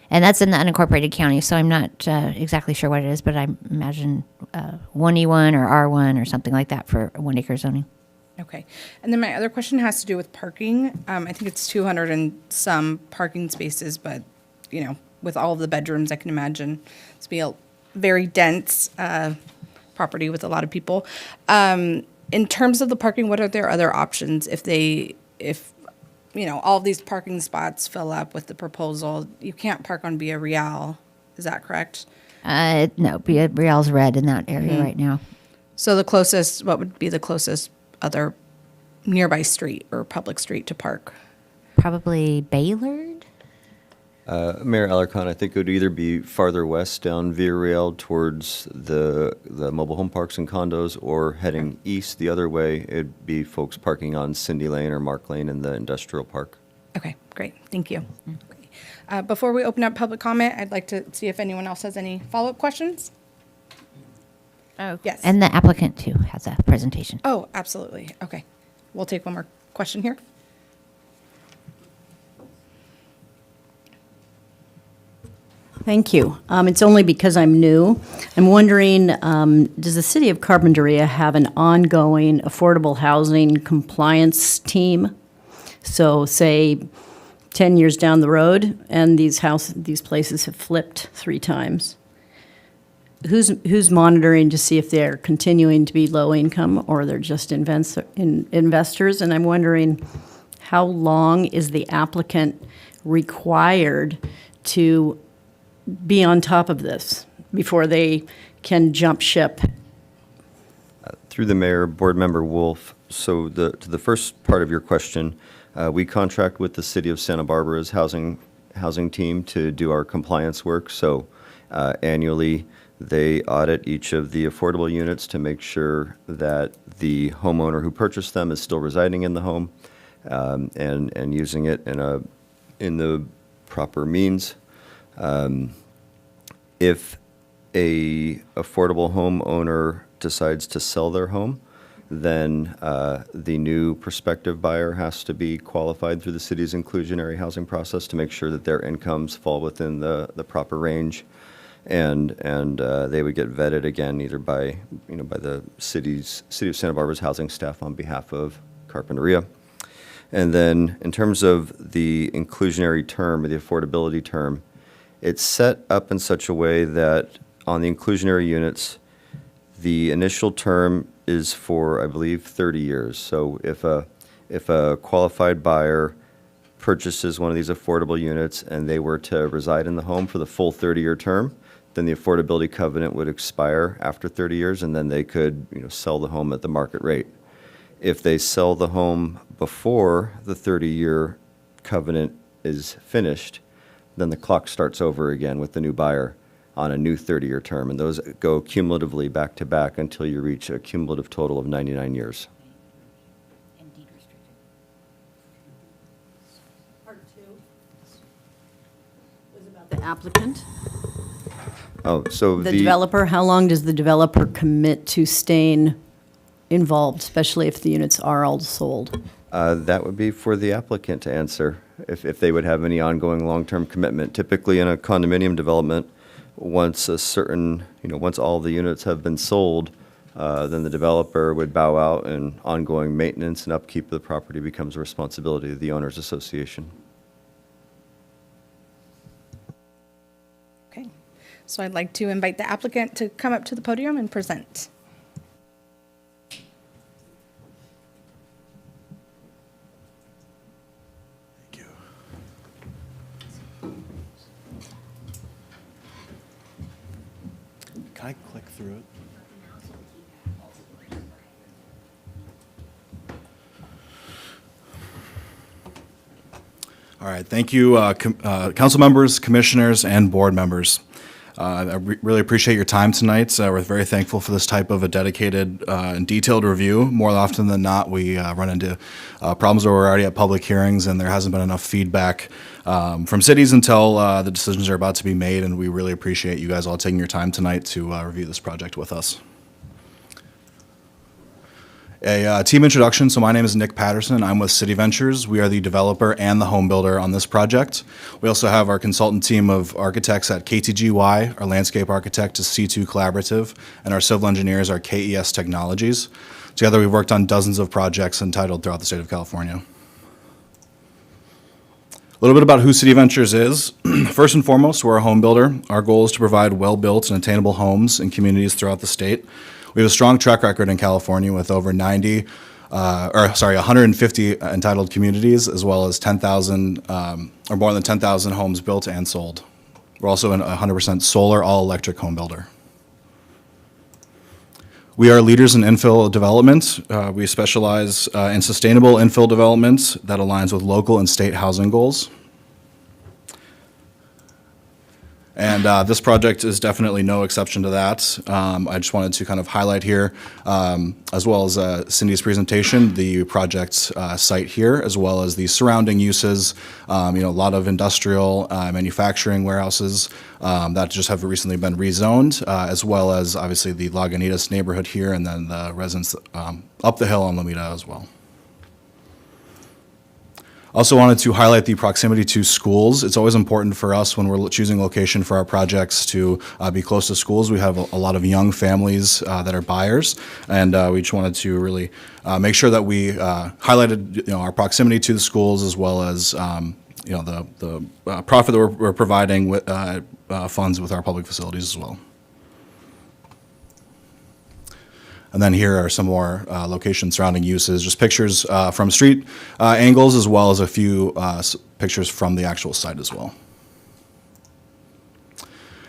And that's in the unincorporated county, so I'm not exactly sure what it is, but I imagine 1E1 or R1 or something like that for 1 acre zoning. Okay. And then my other question has to do with parking. I think it's 200 and some parking spaces, but, with all of the bedrooms, I can imagine it's be a very dense property with a lot of people. In terms of the parking, what are their other options if all of these parking spots fill up with the proposal? You can't park on Via Real. Is that correct? No, Real's red in that area right now. So what would be the closest other nearby street or public street to park? Probably Baylord? Mayor Alarcon, I think it would either be farther west down Via Real towards the mobile home parks and condos, or heading east the other way, it'd be folks parking on Cindy Lane or Mark Lane in the industrial park. Okay, great. Thank you. Okay. Before we open up public comment, I'd like to see if anyone else has any follow-up questions. Oh, yes. And the applicant, too, has a presentation. Oh, absolutely. Okay. We'll take one more question here. Thank you. It's only because I'm new. I'm wondering, does the city of Carpinteria have an ongoing affordable housing compliance team? So say 10 years down the road and these places have flipped 3 times. Who's monitoring to see if they're continuing to be low income or they're just investors? And I'm wondering, how long is the applicant required to be on top of this before they can jump ship? Through the mayor, board member Wolf. So to the first part of your question, we contract with the city of Santa Barbara's housing team to do our compliance work. So annually, they audit each of the affordable units to make sure that the homeowner who purchased them is still residing in the home and using it in the proper means. If a affordable homeowner decides to sell their home, then the new prospective buyer has to be qualified through the city's inclusionary housing process to make sure that their incomes fall within the proper range, and they would get vetted again either by the city of Santa Barbara's housing staff on behalf of Carpinteria. And then in terms of the inclusionary term or the affordability term, it's set up in such a way that on the inclusionary units, the initial term is for, I believe, 30 years. So if a qualified buyer purchases one of these affordable units and they were to reside in the home for the full 30-year term, then the affordability covenant would expire after 30 years, and then they could sell the home at the market rate. If they sell the home before the 30-year covenant is finished, then the clock starts over again with the new buyer. on a new 30-year term. And those go cumulatively back to back until you reach a cumulative total of 99 years. The applicant, Oh, so the developer, how long does the developer commit to staying involved, especially if the units are all sold? That would be for the applicant to answer, if they would have any ongoing long-term commitment. Typically, in a condominium development, once a certain, once all the units have been sold, then the developer would bow out, and ongoing maintenance and upkeep of the property becomes a responsibility of the owners association. Okay, so I'd like to invite the applicant to come up to the podium and present. Can I click through it? All right, thank you, council members, commissioners, and board members. I really appreciate your time tonight. We're very thankful for this type of a dedicated and detailed review. More often than not, we run into problems where we're already at public hearings and there hasn't been enough feedback from cities until the decisions are about to be made, and we really appreciate you guys all taking your time tonight to review this project with us. A team introduction. So my name is Nick Patterson. I'm with City Ventures. We are the developer and the home builder on this project. We also have our consultant team of architects at KTGY. Our landscape architect is C2 Collaborative, and our civil engineers are KES Technologies. Together, we've worked on dozens of projects entitled throughout the state of California. A little bit about who City Ventures is. First and foremost, we're a home builder. Our goal is to provide well-built and attainable homes in communities throughout the state. We have a strong track record in California with over 150 entitled communities, as well as 10,000 or more than 10,000 homes built and sold. We're also a 100% solar, all-electric home builder. We are leaders in infill development. We specialize in sustainable infill development that aligns with local and state housing goals. And this project is definitely no exception to that. I just wanted to kind of highlight here, as well as Cindy's presentation, the project site here, as well as the surrounding uses, a lot of industrial manufacturing warehouses that just have recently been rezoned, as well as obviously the Lagunitas neighborhood here, and then the residents up the hill on Lomita as well. Also wanted to highlight the proximity to schools. It's always important for us when we're choosing location for our projects to be close to schools. We have a lot of young families that are buyers, and we just wanted to really make sure that we highlighted our proximity to the schools, as well as the profit that we're providing with funds with our public facilities as well. And then here are some more locations surrounding uses, just pictures from street angles, as well as a few pictures from the actual site as well.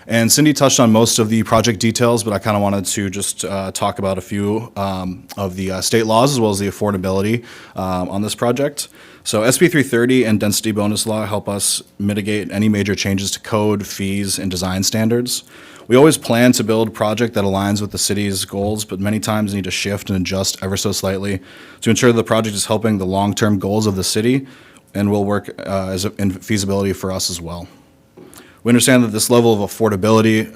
And Cindy touched on most of the project details, but I kind of wanted to just talk about a few of the state laws, as well as the affordability on this project. So SB 330 and density bonus law help us mitigate any major changes to code, fees, and design standards. We always plan to build a project that aligns with the city's goals, but many times need to shift and adjust ever so slightly to ensure the project is helping the long-term goals of the city and will work as in feasibility for us as well. We understand that this level of affordability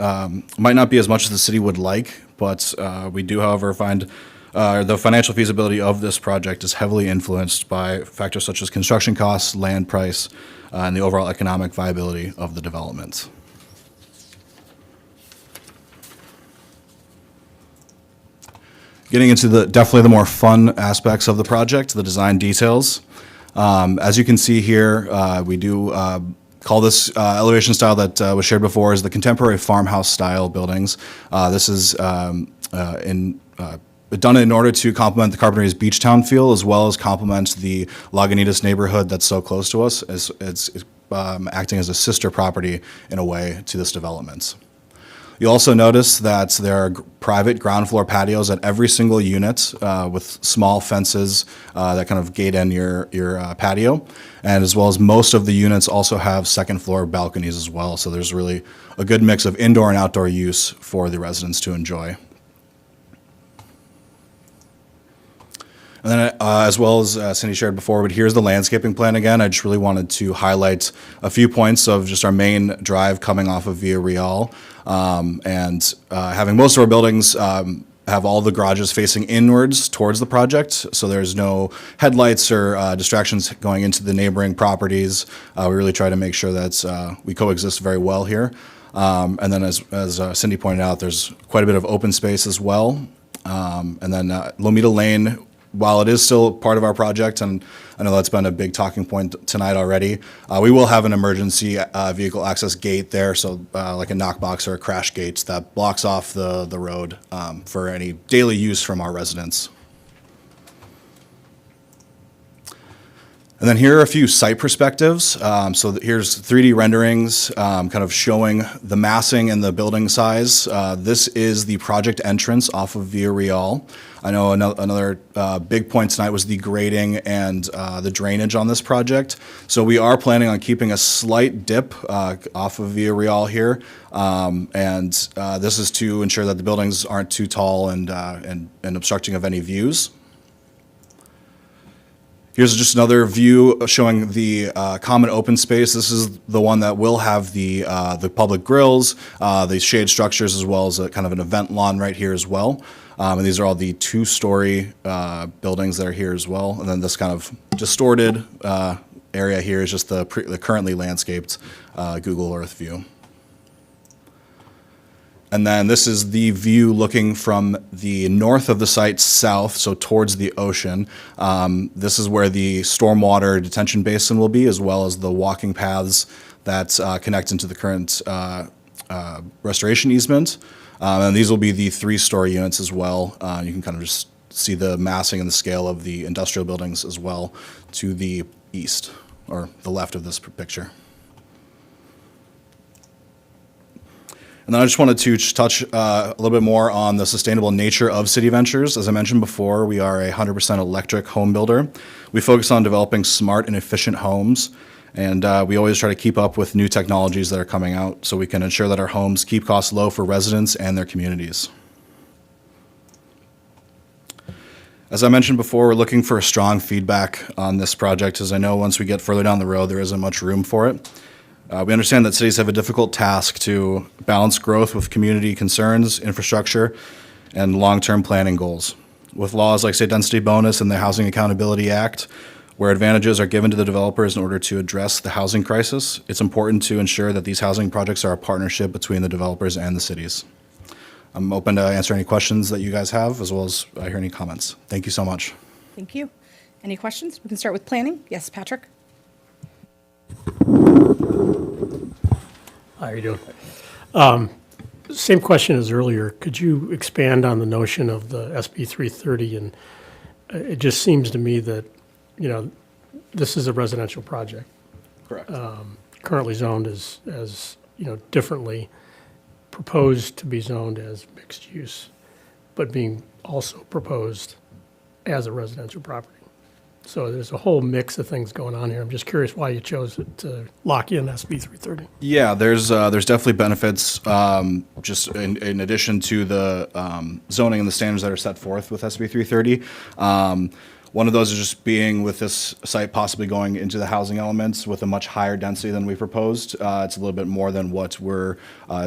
might not be as much as the city would like, but we do, however, find the financial feasibility of this project is heavily influenced by factors such as construction costs, land price, and the overall economic viability of the development. Getting into definitely the more fun aspects of the project, the design details. As you can see here, we do call this elevation style that was shared before as the contemporary farmhouse style buildings. This is done in order to complement the Carpinteria's beach town feel, as well as complement the Lagunitas neighborhood that's so close to us. It's acting as a sister property in a way to this development. You'll also notice that there are private ground floor patios at every single unit with small fences that kind of gate in your patio. And as well as most of the units also have second floor balconies as well. So there's really a good mix of indoor and outdoor use for the residents to enjoy. And then, as well as Cindy shared before, but here's the landscaping plan again. I just really wanted to highlight a few points of just our main drive coming off of Via Real. Having most of our buildings have all the garages facing inwards towards the project, so there's no headlights or distractions going into the neighboring properties. We really try to make sure that we coexist very well here. And then as Cindy pointed out, there's quite a bit of open space as well. And then Lomita Lane, while it is still part of our project, and I know that's been a big talking point tonight already, we will have an emergency vehicle access gate there, so like a knockbox or a crash gate that blocks off the road for any daily use from our residents. And then here are a few site perspectives. So here's 3D renderings kind of showing the massing and the building size. This is the project entrance off of Via Real. I know another big point tonight was the grading and the drainage on this project. So we are planning on keeping a slight dip off of Via Real here. This is to ensure that the buildings aren't too tall and obstructing of any views. Here's just another view showing the common open space. This is the one that will have the public grills, the shade structures, as well as a kind of an event lawn right here as well. And these are all the two-story buildings that are here as well. And then this kind of distorted area here is just the currently landscaped Google Earth view. And then this is the view looking from the north of the site south, so towards the ocean. This is where the stormwater detention basin will be, as well as the walking paths that connect into the current restoration easement. And these will be the 3-story units as well. You can kind of just see the massing and the scale of the industrial buildings as well to the east, or the left of this picture. And then I just wanted to touch a little bit more on the sustainable nature of City Ventures. As I mentioned before, we are a 100% electric home builder. We focus on developing smart and efficient homes, and we always try to keep up with new technologies that are coming out so we can ensure that our homes keep costs low for residents and their communities. As I mentioned before, we're looking for a strong feedback on this project, as I know once we get further down the road, there isn't much room for it. We understand that cities have a difficult task to balance growth with community concerns, infrastructure, and long-term planning goals. With laws like State Density Bonus and the Housing Accountability Act, where advantages are given to the developers in order to address the housing crisis, it's important to ensure that these housing projects are a partnership between the developers and the cities. I'm open to answer any questions that you guys have, as well as I hear any comments. Thank you so much. Thank you. Any questions? We can start with planning. Yes, Patrick? How are you doing? Same question as earlier. Could you expand on the notion of the SB 330? And it just seems to me that, you know, this is a residential project. Correct. Currently zoned as you know, differently, proposed to be zoned as mixed use, but being also proposed as a residential property. So there's a whole mix of things going on here. I'm just curious why you chose to lock in SB 330. Yeah, there's definitely benefits just in addition to the zoning and the standards that are set forth with SB 330. One of those is just being with this site possibly going into the housing elements with a much higher density than we proposed. It's a little bit more than what we're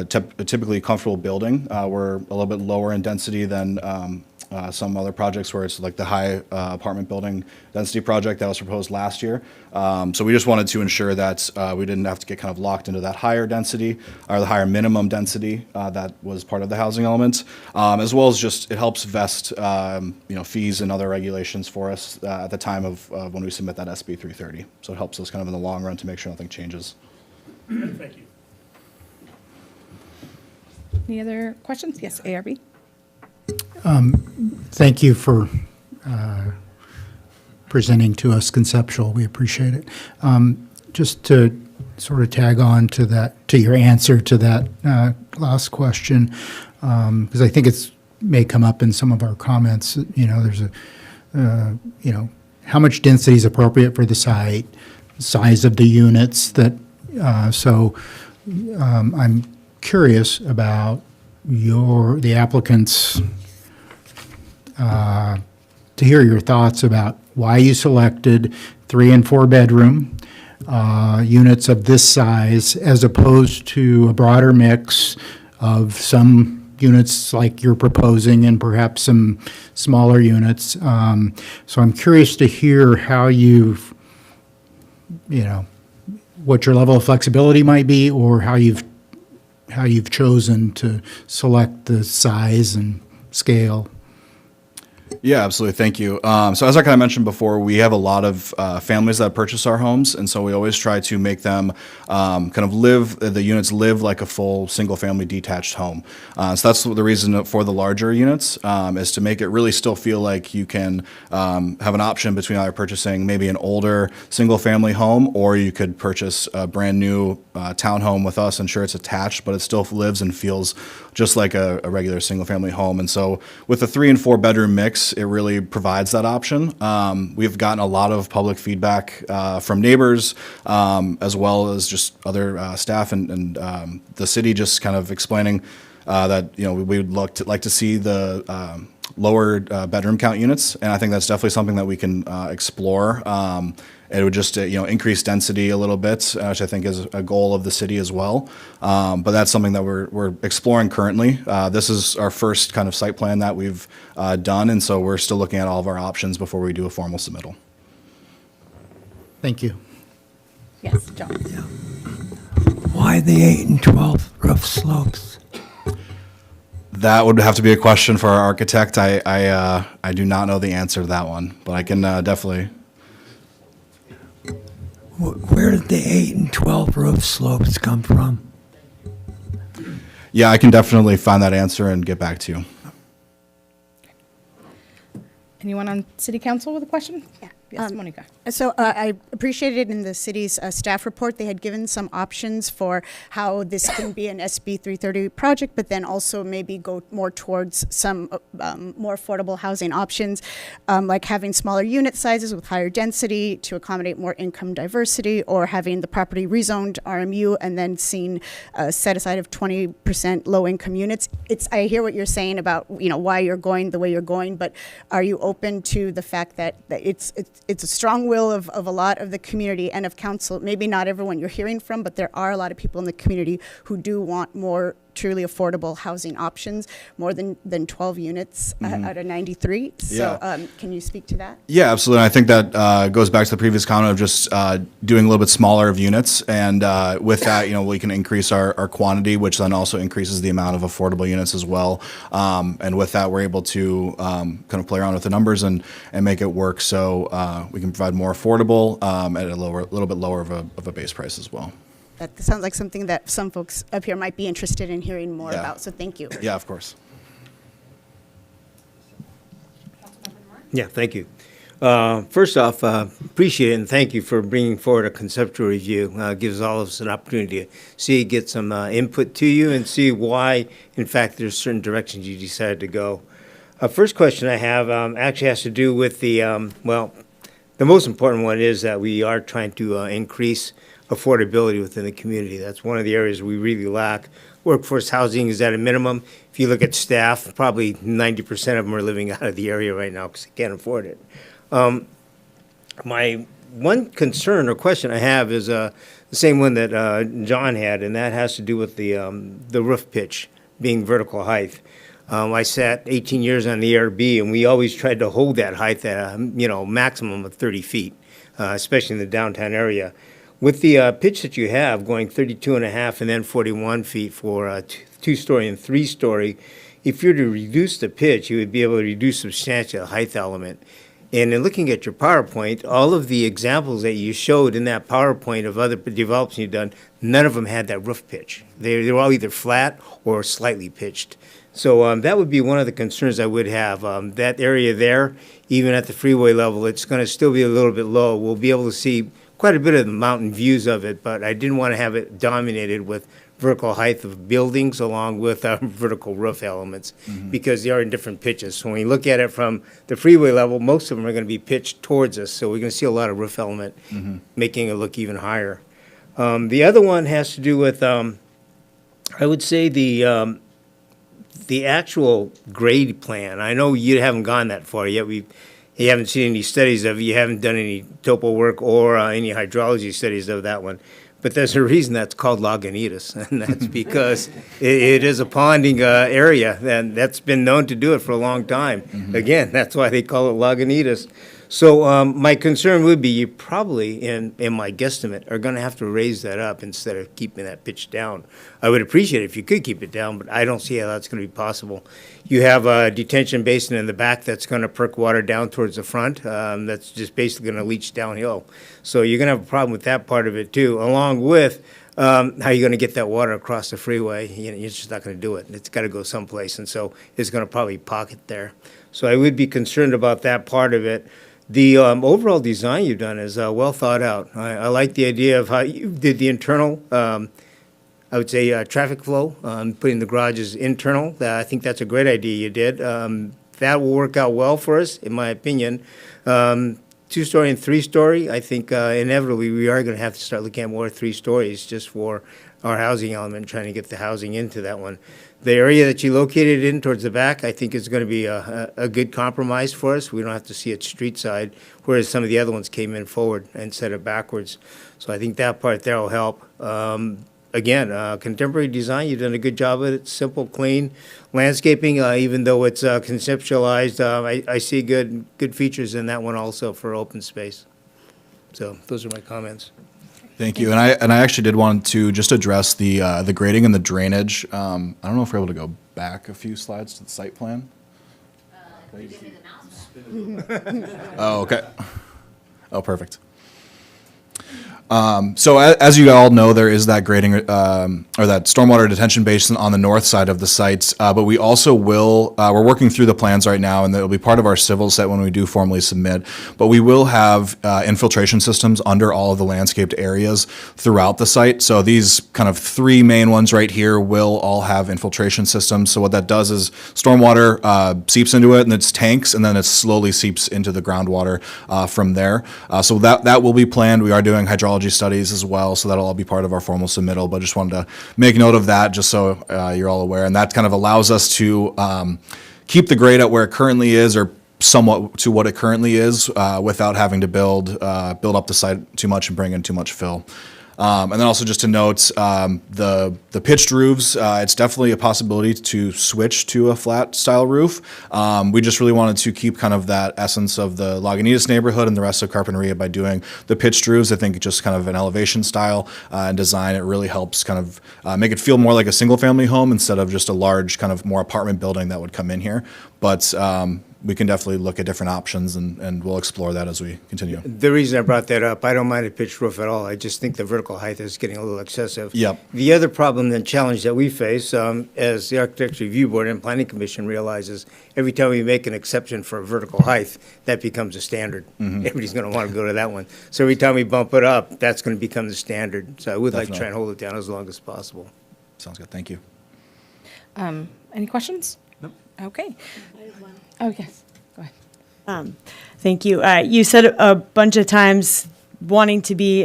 typically comfortable building. We're a little bit lower in density than some other projects where it's like the high apartment building density project that was proposed last year. So we just wanted to ensure that we didn't have to get kind of locked into that higher density or the higher minimum density that was part of the housing element, as well as just it helps vest fees and other regulations for us at the time of when we submit that SB 330. So it helps us kind of in the long run to make sure nothing changes. Thank you. Any other questions? Yes, ARB? Thank you for presenting to us conceptual. We appreciate it. Just to sort of tag on to that, to your answer to that last question, because I think it's may come up in some of our comments. There's how much density is appropriate for the site, size of the units that, I'm curious about the applicants, to hear your thoughts about why you selected 3 and 4 bedroom units of this size as opposed to a broader mix of some units like you're proposing and perhaps some smaller units. So I'm curious to hear how what your level of flexibility might be, or how you've chosen to select the size and scale. Yeah, absolutely. Thank you. So as I kind of mentioned before, we have a lot of families that purchase our homes, and so we always try to make them the units live like a full single-family detached home. So that's the reason for the larger units, is to make it really still feel like you can have an option between either purchasing maybe an older single-family home, or you could purchase a brand-new townhome with us, and sure, it's attached, but it still lives and feels just like a regular single-family home. And so with the 3 and 4 bedroom mix, it really provides that option. We've gotten a lot of public feedback from neighbors, as well as just other staff and the city, just kind of explaining that we would like to see the lower bedroom count units, and I think that's definitely something that we can explore. It would just increase density a little bit, which I think is a goal of the city as well. But that's something that we're exploring currently. This is our first kind of site plan that we've done, and so we're still looking at all of our options before we do a formal submittal. Thank you. Yes, John. Why the 8 and 12 roof slopes? That would have to be a question for our architect. I do not know the answer to that one, but I can definitely. Where did the 8 and 12 roof slopes come from? Yeah, I can definitely find that answer and get back to you. Anyone on city council with a question? Yeah. Yes, Monica. So I appreciated in the city's staff report, they had given some options for how this can be an SB 330 project, but then also maybe go more towards some more affordable housing options, like having smaller unit sizes with higher density to accommodate more income diversity, or having the property rezoned RMU and then seeing a set aside of 20% low income units. I hear what you're saying about why you're going the way you're going, but are you open to the fact that it's a strong will of a lot of the community and of council, maybe not everyone you're hearing from, but there are a lot of people in the community who do want more truly affordable housing options, more than 12 units out of 93. So can you speak to that? Yeah, absolutely. I think that goes back to the previous comment of just doing a little bit smaller of units. And with that, we can increase our quantity, which then also increases the amount of affordable units as well. And with that, we're able to kind of play around with the numbers and make it work so we can provide more affordable at a little bit lower of a base price as well. That sounds like something that some folks up here might be interested in hearing more about, so thank you. Yeah, of course. Yeah, thank you. First off, appreciate it and thank you for bringing forward a conceptual review. Gives all of us an opportunity to see, get some input to you and see why, in fact, there's certain directions you decided to go. First question I have actually has to do with the most important one is that we are trying to increase affordability within the community. That's one of the areas we really lack. Workforce housing is at a minimum. If you look at staff, probably 90% of them are living out of the area right now because they can't afford it. My one concern or question I have is the same one that John had, and that has to do with the roof pitch being vertical height. I sat 18 years on the ARB, and we always tried to hold that height at a maximum of 30 feet, especially in the downtown area. With the pitch that you have going 32 and a half and then 41 feet for two-story and three-story, if you were to reduce the pitch, you would be able to reduce substantially the height element. And in looking at your PowerPoint, all of the examples that you showed in that PowerPoint of other developments you've done, none of them had that roof pitch. They were all either flat or slightly pitched. So that would be one of the concerns I would have. That area there, even at the freeway level, it's going to still be a little bit low. We'll be able to see quite a bit of the mountain views of it, but I didn't want to have it dominated with vertical height of buildings along with vertical roof elements, because they are in different pitches. So when you look at it from the freeway level, most of them are going to be pitched towards us, so we're going to see a lot of roof element, making it look even higher. The other one has to do with, I would say, the actual grade plan. I know you haven't gone that far yet. You haven't seen any studies of it. You haven't done any topo work or any hydrology studies of that one. But there's a reason that's called Lagunitas, and that's because it is a ponding area, and that's been known to do it for a long time. Again, that's why they call it Lagunitas. So my concern would be you probably, in my guesstimate, are going to have to raise that up instead of keeping that pitch down. I would appreciate it if you could keep it down, but I don't see how that's going to be possible. You have a detention basin in the back that's going to perk water down towards the front. That's just basically going to leach downhill. So you're going to have a problem with that part of it too, along with how you're going to get that water across the freeway. You're just not going to do it. It's got to go someplace, and so it's going to probably pocket there. So I would be concerned about that part of it. The overall design you've done is well thought out. I like the idea of how you did the internal, I would say, traffic flow, putting the garages internal. I think that's a great idea you did. That will work out well for us, in my opinion. 2-story and 3-story, I think inevitably we are going to have to start looking at more 3 stories just for our housing element, trying to get the housing into that one. The area that you located in towards the back, I think is going to be a good compromise for us. We don't have to see it street side, whereas some of the other ones came in forward instead of backwards. So I think that part there will help. Again, contemporary design, you've done a good job of it. Simple, clean. Landscaping, even though it's conceptualized, I see good features in that one also for open space. So those are my comments. Thank you. And I actually did want to just address the grading and the drainage. I don't know if we're able to go back a few slides to the site plan. Oh, okay. Oh, perfect. So as you all know, there is that grading or that stormwater detention basin on the north side of the sites, but we also will, we're working through the plans right now, and it'll be part of our civil set when we do formally submit, but we will have infiltration systems under all of the landscaped areas throughout the site. So these kind of 3 main ones right here will all have infiltration systems. So what that does is stormwater seeps into it and its tanks, and then it slowly seeps into the groundwater from there. So that will be planned. We are doing hydrology studies as well, so that'll all be part of our formal submittal, but just wanted to make note of that just so you're all aware. And that kind of allows us to keep the grade at where it currently is, or somewhat to what it currently is, without having to build up the site too much and bring in too much fill. And then also just to note, the pitched roofs, it's definitely a possibility to switch to a flat style roof. We just really wanted to keep kind of that essence of the Lagunitas neighborhood and the rest of Carpinteria by doing the pitched roofs. I think just kind of an elevation style and design, it really helps kind of make it feel more like a single family home instead of just a large kind of more apartment building that would come in here. But we can definitely look at different options, and we'll explore that as we continue. The reason I brought that up, I don't mind a pitched roof at all. I just think the vertical height is getting a little excessive. Yep. The other problem and challenge that we face, as the Architecture Review Board and Planning Commission realizes, every time we make an exception for vertical height, that becomes a standard. Everybody's going to want to go to that one. So every time we bump it up, that's going to become the standard. So I would like to try and hold it down as long as possible. Sounds good. Thank you. Any questions? Nope. Okay. Oh, yes. Go ahead. Thank you. You said a bunch of times wanting to be,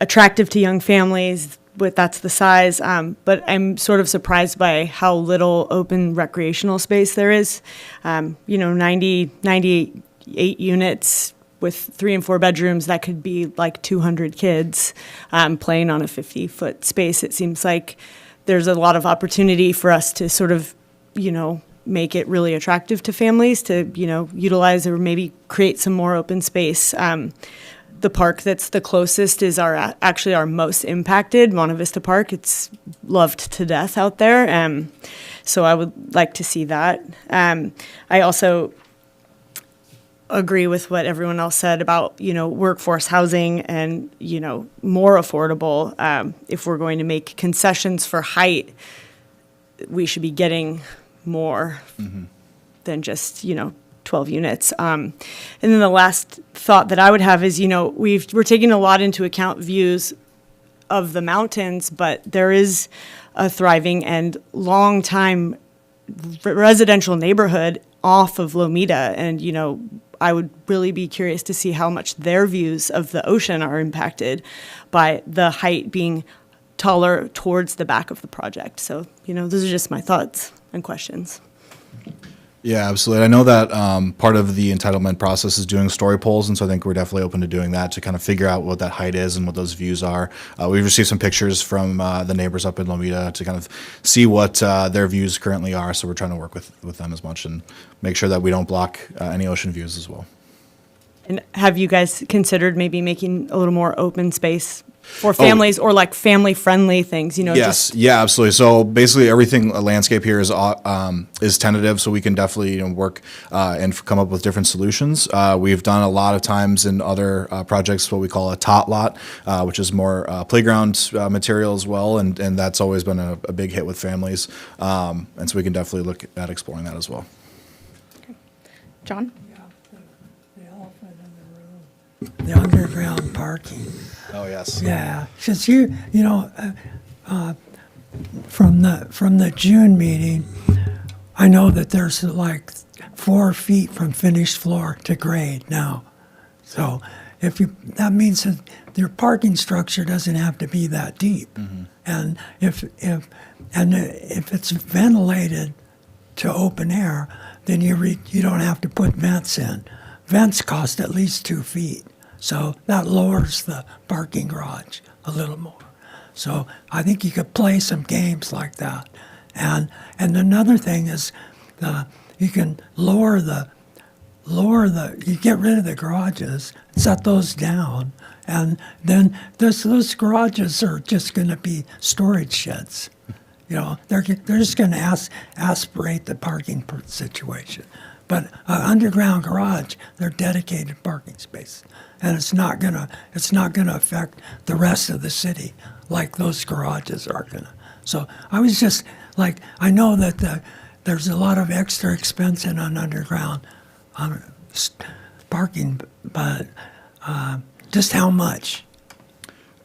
attractive to young families. That's the size. But I'm sort of surprised by how little open recreational space there is. 98 units with 3 and 4 bedrooms, that could be like 200 kids playing on a 50-foot space. It seems like there's a lot of opportunity for us to sort of, make it really attractive to families to, utilize or maybe create some more open space. The park that's the closest is actually our most impacted, Monte Vista Park. It's loved to death out there. So I would like to see that. I also agree with what everyone else said about, workforce housing and, more affordable. If we're going to make concessions for height, we should be getting more than just, 12 units. And then the last thought that I would have is, we're taking a lot into account views of the mountains, but there is a thriving and long time residential neighborhood off of Lomita. And, you know, I would really be curious to see how much their views of the ocean are impacted by the height being taller towards the back of the project. So, you know, those are just my thoughts and questions. Yeah, absolutely. I know that part of the entitlement process is doing story polls, and so I think we're definitely open to doing that to kind of figure out what that height is and what those views are. We've received some pictures from the neighbors up in Lomita to kind of see what their views currently are, so we're trying to work with them as much and make sure that we don't block any ocean views as well. And have you guys considered maybe making a little more open space for families or like family-friendly things, you know? Yes, yeah, absolutely. So basically, everything landscape here is tentative, so we can definitely work and come up with different solutions. We've done a lot of times in other projects what we call a tot lot, which is more playground material as well, and that's always been a big hit with families. And so we can definitely look at exploring that as well. John? The underground parking. Oh, yes. Yeah, since you know, from the June meeting, I know that there's like 4 feet from finished floor to grade now. So that means that your parking structure doesn't have to be that deep. Mm-hmm. And if it's ventilated to open air, then you don't have to put vents in. Vents cost at least 2 feet. So that lowers the parking garage a little more. So I think you could play some games like that. And another thing is you can you get rid of the garages, set those down, and then those garages are just going to be storage sheds. You know, they're just going to aspirate the parking situation. But an underground garage, they're dedicated parking space, and it's not gonna affect the rest of the city like those garages are gonna. So I was just like, I know that there's a lot of extra expense in an underground parking, but just how much?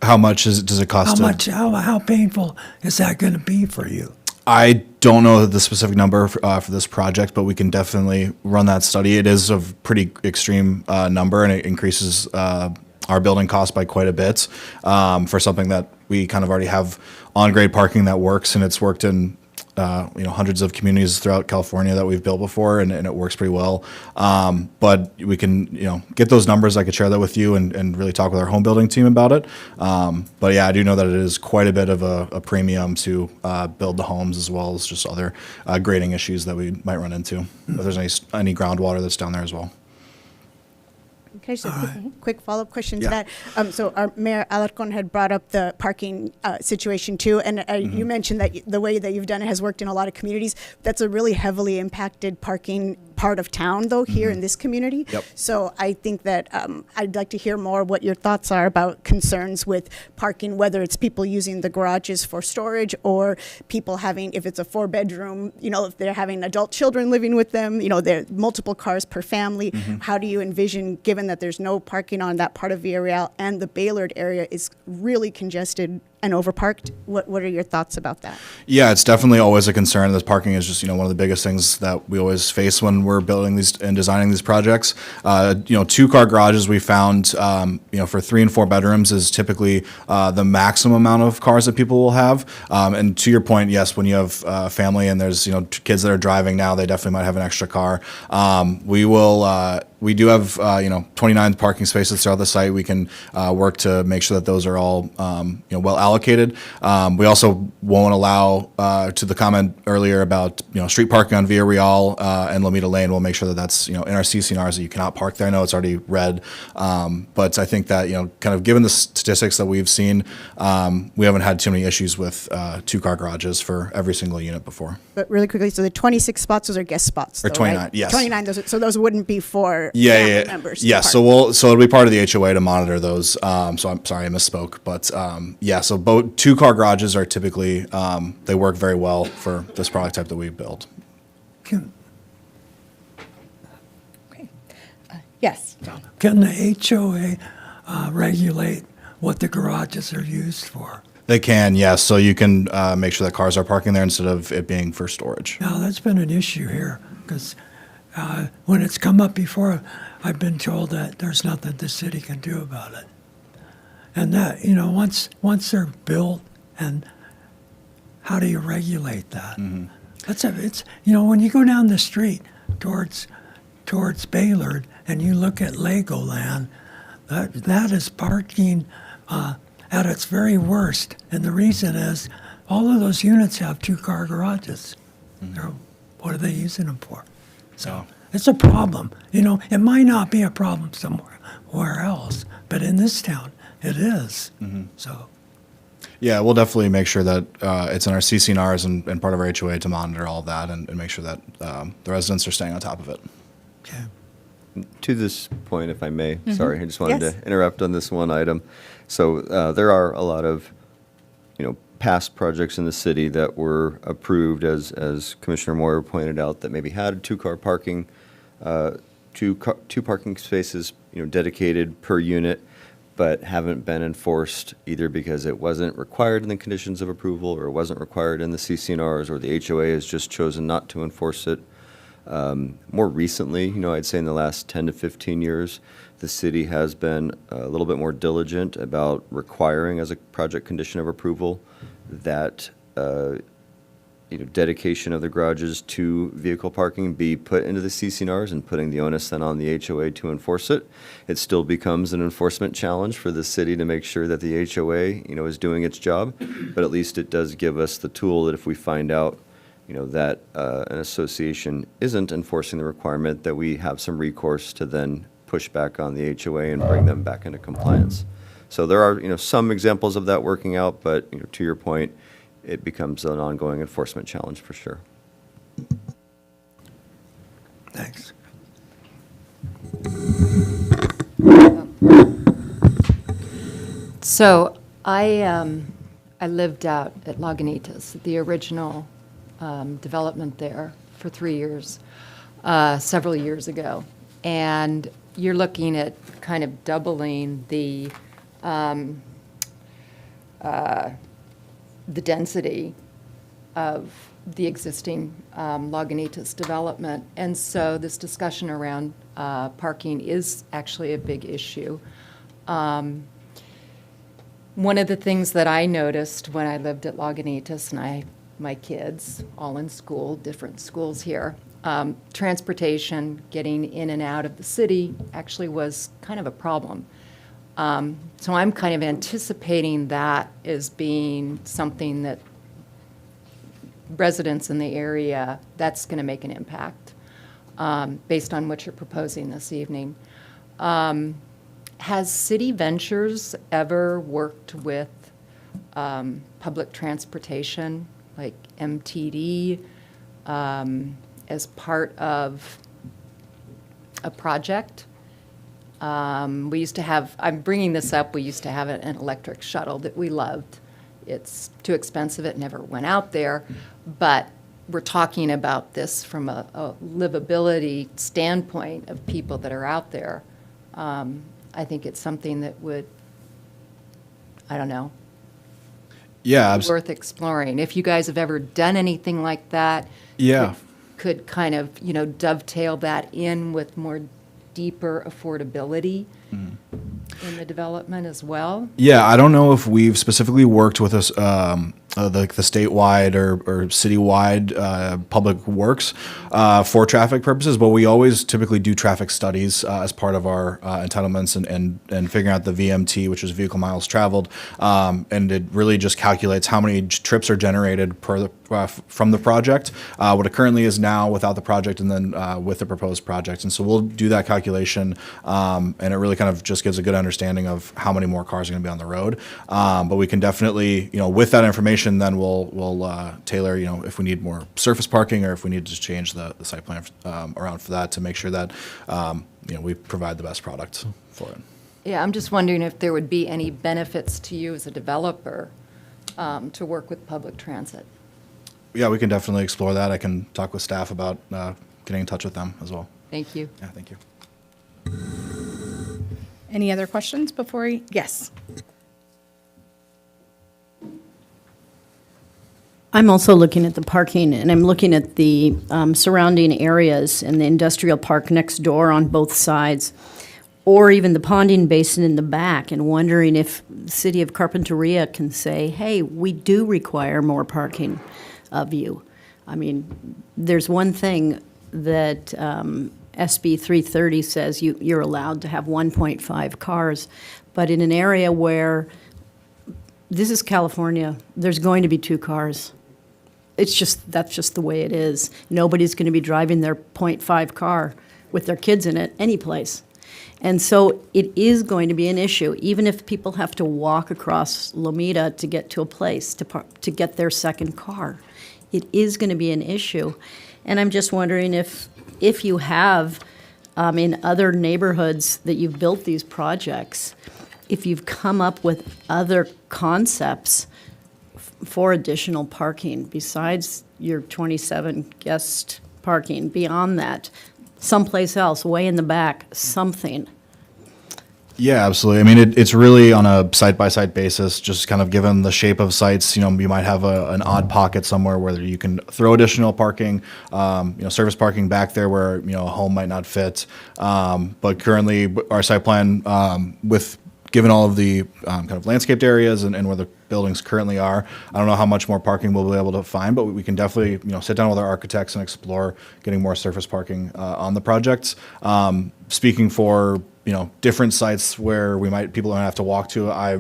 How much does it cost? How painful is that going to be for you? I don't know the specific number for this project, but we can definitely run that study. It is a pretty extreme number, and it increases our building cost by quite a bit for something that we kind of already have on-grade parking that works, and it's worked in hundreds of communities throughout California that we've built before, and it works pretty well. But we can, get those numbers. I could share that with you and really talk with our home building team about it. But yeah, I do know that it is quite a bit of a premium to build the homes, as well as just other grading issues that we might run into. If there's any groundwater that's down there as well. Okay, so quick follow-up question to that. So our Mayor Alarcon had brought up the parking situation too, and you mentioned that the way that you've done it has worked in a lot of communities. That's a really heavily impacted parking part of town, though, here in this community. Yep. So I think that I'd like to hear more what your thoughts are about concerns with parking, whether it's people using the garages for storage or people having, if it's a 4-bedroom, if they're having adult children living with them, there are multiple cars per family. How do you envision, given that there's no parking on that part of Villarreal and the Baylord area is really congested and overparked? What are your thoughts about that? Yeah, it's definitely always a concern. This parking is just one of the biggest things that we always face when we're building these and designing these projects. 2-car garages we found for 3 and 4 bedrooms is typically the maximum amount of cars that people will have. And to your point, yes, when you have a family and there's kids that are driving now, they definitely might have an extra car. We do have 29 parking spaces throughout the site. We can work to make sure that those are all well allocated. We also won't allow, to the comment earlier about street parking on Villarreal and Lomita Lane. We'll make sure that that's in our CCNRs that you cannot park there. I know it's already red, but I think that kind of given the statistics that we've seen, we haven't had too many issues with 2-car garages for every single unit before. But really quickly, so the 26 spots, those are guest spots, or though, 29, right? yes. 29, those wouldn't be for family members. to Yes, park. so it'll be part of the HOA to monitor those. So I'm sorry I misspoke, but so both 2-car garages are typically they work very well for this product type that we build. Yes, John. Can the HOA regulate what the garages are used for? They can, yes. So you can make sure that cars are parking there instead of it being for storage. Now, that's been an issue here, because when it's come up before, I've been told that there's nothing the city can do about it. And that, you know, once they're built, and how do you regulate that? It's, you know, when you go down the street towards Baylord and you look at Legoland, that is parking at its very worst. And the reason is all of those units have 2-car garages. What are they using them for? So it's a problem. You know, it might not be a problem somewhere else, but in this town, it is. So. Yeah, we'll definitely make sure that it's in our CCNRs and part of our HOA to monitor all of that and make sure that the residents are staying on top of it. Okay. To this point, if I may, sorry, I just wanted Yes. to interrupt on this one item. So there are a lot of, past projects in the city that were approved, as Commissioner Moyer pointed out, that maybe had 2-car parking, two parking spaces, dedicated per unit, but haven't been enforced either because it wasn't required in the conditions of approval, or it wasn't required in the CCNRs, or the HOA has just chosen not to enforce it. More recently, I'd say in the last 10 to 15 years, the city has been a little bit more diligent about requiring as a project condition of approval that dedication of the garages to vehicle parking be put into the CCNRs, and putting the onus then on the HOA to enforce it. It still becomes an enforcement challenge for the city to make sure that the HOA, is doing its job, but at least it does give us the tool that if we find out that an association isn't enforcing the requirement, that we have some recourse to then push back on the HOA and bring them back into compliance. So there are, some examples of that working out, but, to your point, it becomes an ongoing enforcement challenge for sure. Thanks. So I lived out at Lagunitas, the original development there, for 3 years, several years ago. And you're looking at kind of doubling the density of the existing Lagunitas development. And so this discussion around parking is actually a big issue. One of the things that I noticed when I lived at Lagunitas, and my kids, all in school, different schools here, transportation, getting in and out of the city actually was kind of a problem. So I'm kind of anticipating that as being something that residents in the area, that's going to make an impact based on what you're proposing this evening. Has City Ventures ever worked with public transportation, like MTD, as part of a project? We used to have, I'm bringing this up, we used to have an electric shuttle that we loved. It's too expensive, it never went out there, but we're talking about this from a livability standpoint of people that are out there. I think it's something that would, I don't know, Yeah, worth exploring. If you guys have ever done anything like that, Yeah. could kind of, dovetail that in with more deeper affordability in the development as well. Yeah, I don't know if we've specifically worked with us, like the statewide or citywide public works for traffic purposes, but we always typically do traffic studies as part of our entitlements and figuring out the VMT, which is vehicle miles traveled, and it really just calculates how many trips are generated from the project, what it currently is now without the project, and then with the proposed project. And so we'll do that calculation, and it really kind of just gives a good understanding of how many more cars are going to be on the road. But we can definitely, with that information, then we'll tailor, if we need more surface parking, or if we need to change the site plan around for that to make sure that, we provide the best product for it. Yeah, I'm just wondering if there would be any benefits to you as a developer to work with public transit. Yeah, we can definitely explore that. I can talk with staff about getting in touch with them as well. Thank you. Yeah, thank you. Any other questions before we, yes? I'm also looking at the parking, and I'm looking at the surrounding areas and the industrial park next door on both sides, or even the ponding basin in the back, and wondering if the city of Carpinteria can say, hey, we do require more parking of you. I mean, there's one thing that SB 330 says you're allowed to have 1.5 cars, but in an area where, this is California, there's going to be 2 cars. That's just the way it is. Nobody's going to be driving their .5 car with their kids in it anyplace. And so it is going to be an issue, even if people have to walk across Lomita to get to a place to get their second car. It is going to be an issue. And I'm just wondering if you have, in other neighborhoods that you've built these projects, if you've come up with other concepts for additional parking besides your 27 guest parking, beyond that, someplace else, way in the back, something. Yeah, absolutely. I mean, it's really on a site-by-site basis, just kind of given the shape of sites. You might have an odd pocket somewhere where you can throw additional parking, service parking back there where, a home might not fit. But currently, our site plan, given all of the kind of landscaped areas and where the buildings currently are, I don't know how much more parking we'll be able to find, but we can definitely, sit down with our architects and explore getting more surface parking on the projects. Speaking for, different sites where people don't have to walk to, I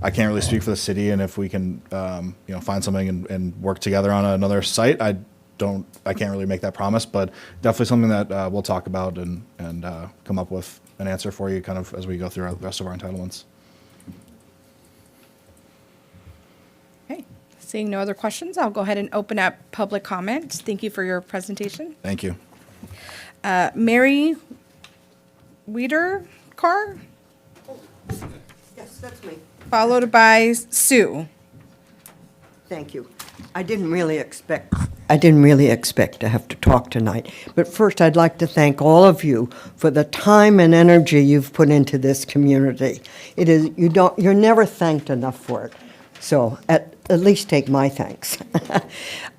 can't really speak for the city, and if we can, find something and work together on another site, I can't really make that promise, but definitely something that we'll talk about and come up with an answer for you kind of as we go through the rest of our entitlements. Okay, seeing no other questions, I'll go ahead and open up public comment. Thank you for your presentation. Thank you. Mary Wiedercar, Yes, that's me. followed by Sue. Thank you. I didn't really expect to have to talk tonight. But first, I'd like to thank all of you for the time and energy you've put into this community. You're never thanked enough for it. So at least take my thanks.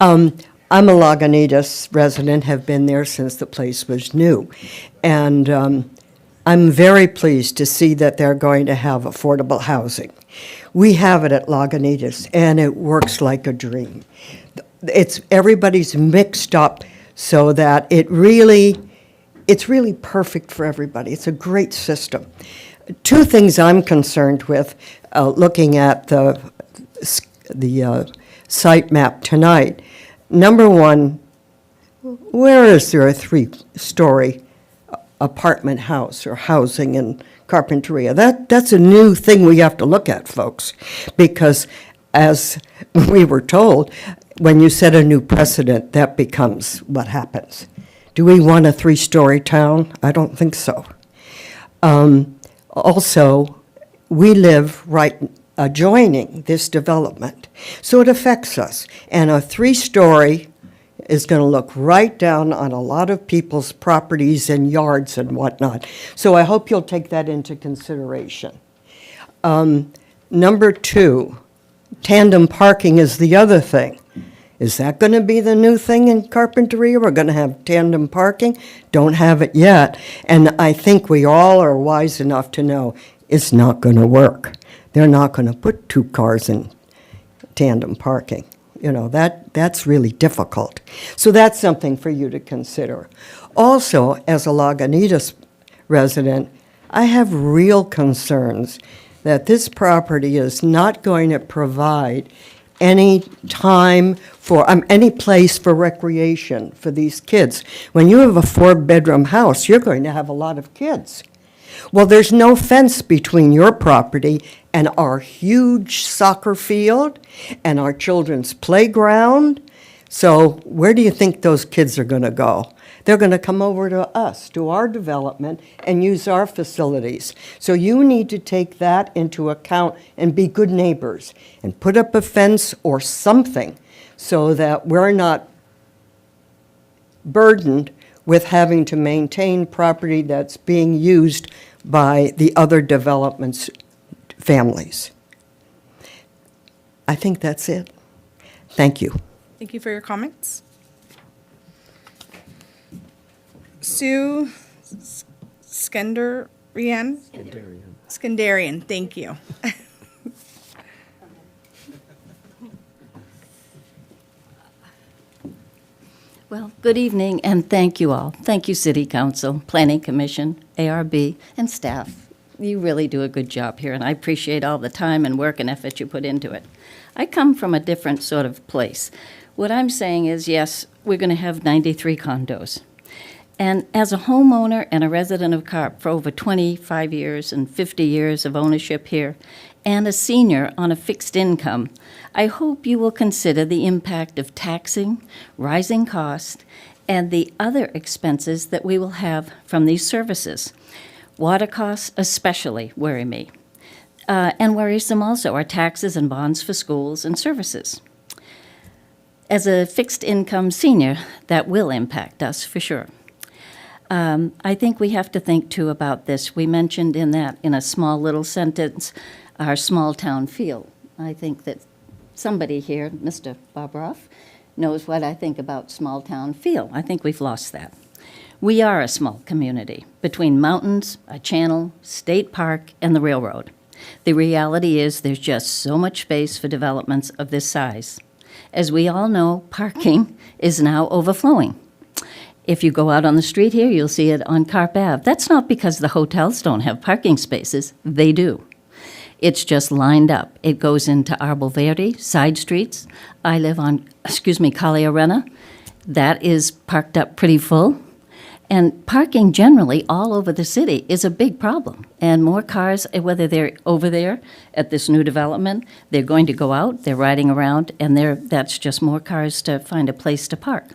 I'm a Lagunitas resident, have been there since the place was new. And I'm very pleased to see that they're going to have affordable housing. We have it at Lagunitas, and it works like a dream. Everybody's mixed up so that it's really perfect for everybody. It's a great system. 2 things I'm concerned with, looking at the site map tonight. Number 1, where is there a 3-story apartment house or housing in Carpinteria? That's a new thing we have to look at, folks, because as we were told, when you set a new precedent, that becomes what happens. Do we want a 3-story town? I don't think so. Also, we live right adjoining this development, so it affects us. And a 3-story is going to look right down on a lot of people's properties and yards and whatnot. So I hope you'll take that into consideration. Number 2, tandem parking is the other thing. Is that going to be the new thing in Carpinteria? We're going to have tandem parking? Don't have it yet. And I think we all are wise enough to know it's not going to work. They're not going to put 2 cars in tandem parking. That's really difficult. So that's something for you to consider. Also, as a Lagunitas resident, I have real concerns that this property is not going to provide any time for, any place for recreation for these kids. When you have a 4-bedroom house, you're going to have a lot of kids. Well, there's no fence between your property and our huge soccer field and our children's playground. So where do you think those kids are going to go? They're going to come over to us, to our development, and use our facilities. So you need to take that into account and be good neighbors and put up a fence or something so that we're not burdened with having to maintain property that's being used by the other developments' families. I think that's it. Thank you. Thank you for your comments. Sue Skenderian? Skenderian, thank you. Well, good evening, and thank you all. Thank you, City Council, Planning Commission, ARB, and staff. You really do a good job here, and I appreciate all the time and work and effort you put into it. I come from a different sort of place. What I'm saying is, yes, we're going to have 93 condos. And as a homeowner and a resident of Carp for over 25 years and 50 years of ownership here, and a senior on a fixed income, I hope you will consider the impact of taxing, rising cost, and the other expenses that we will have from these services. Water costs especially worry me. And worrisome also are taxes and bonds for schools and services. As a fixed income senior, that will impact us for sure. I think we have to think too about this. We mentioned in a small little sentence, our small town feel. I think that somebody here, Mr. Bobroff, knows what I think about small town feel. I think we've lost that. We are a small community between mountains, a channel, state park, and the railroad. The reality is there's just so much space for developments of this size. As we all know, parking is now overflowing. If you go out on the street here, you'll see it on Carp Ave. That's not because the hotels don't have parking spaces. They do. It's just lined up. It goes into Arbor Verde, side streets. I live on, Calle Arena. That is parked up pretty full. And parking generally all over the city is a big problem. And more cars, whether they're over there at this new development, they're going to go out, they're riding around, and that's just more cars to find a place to park.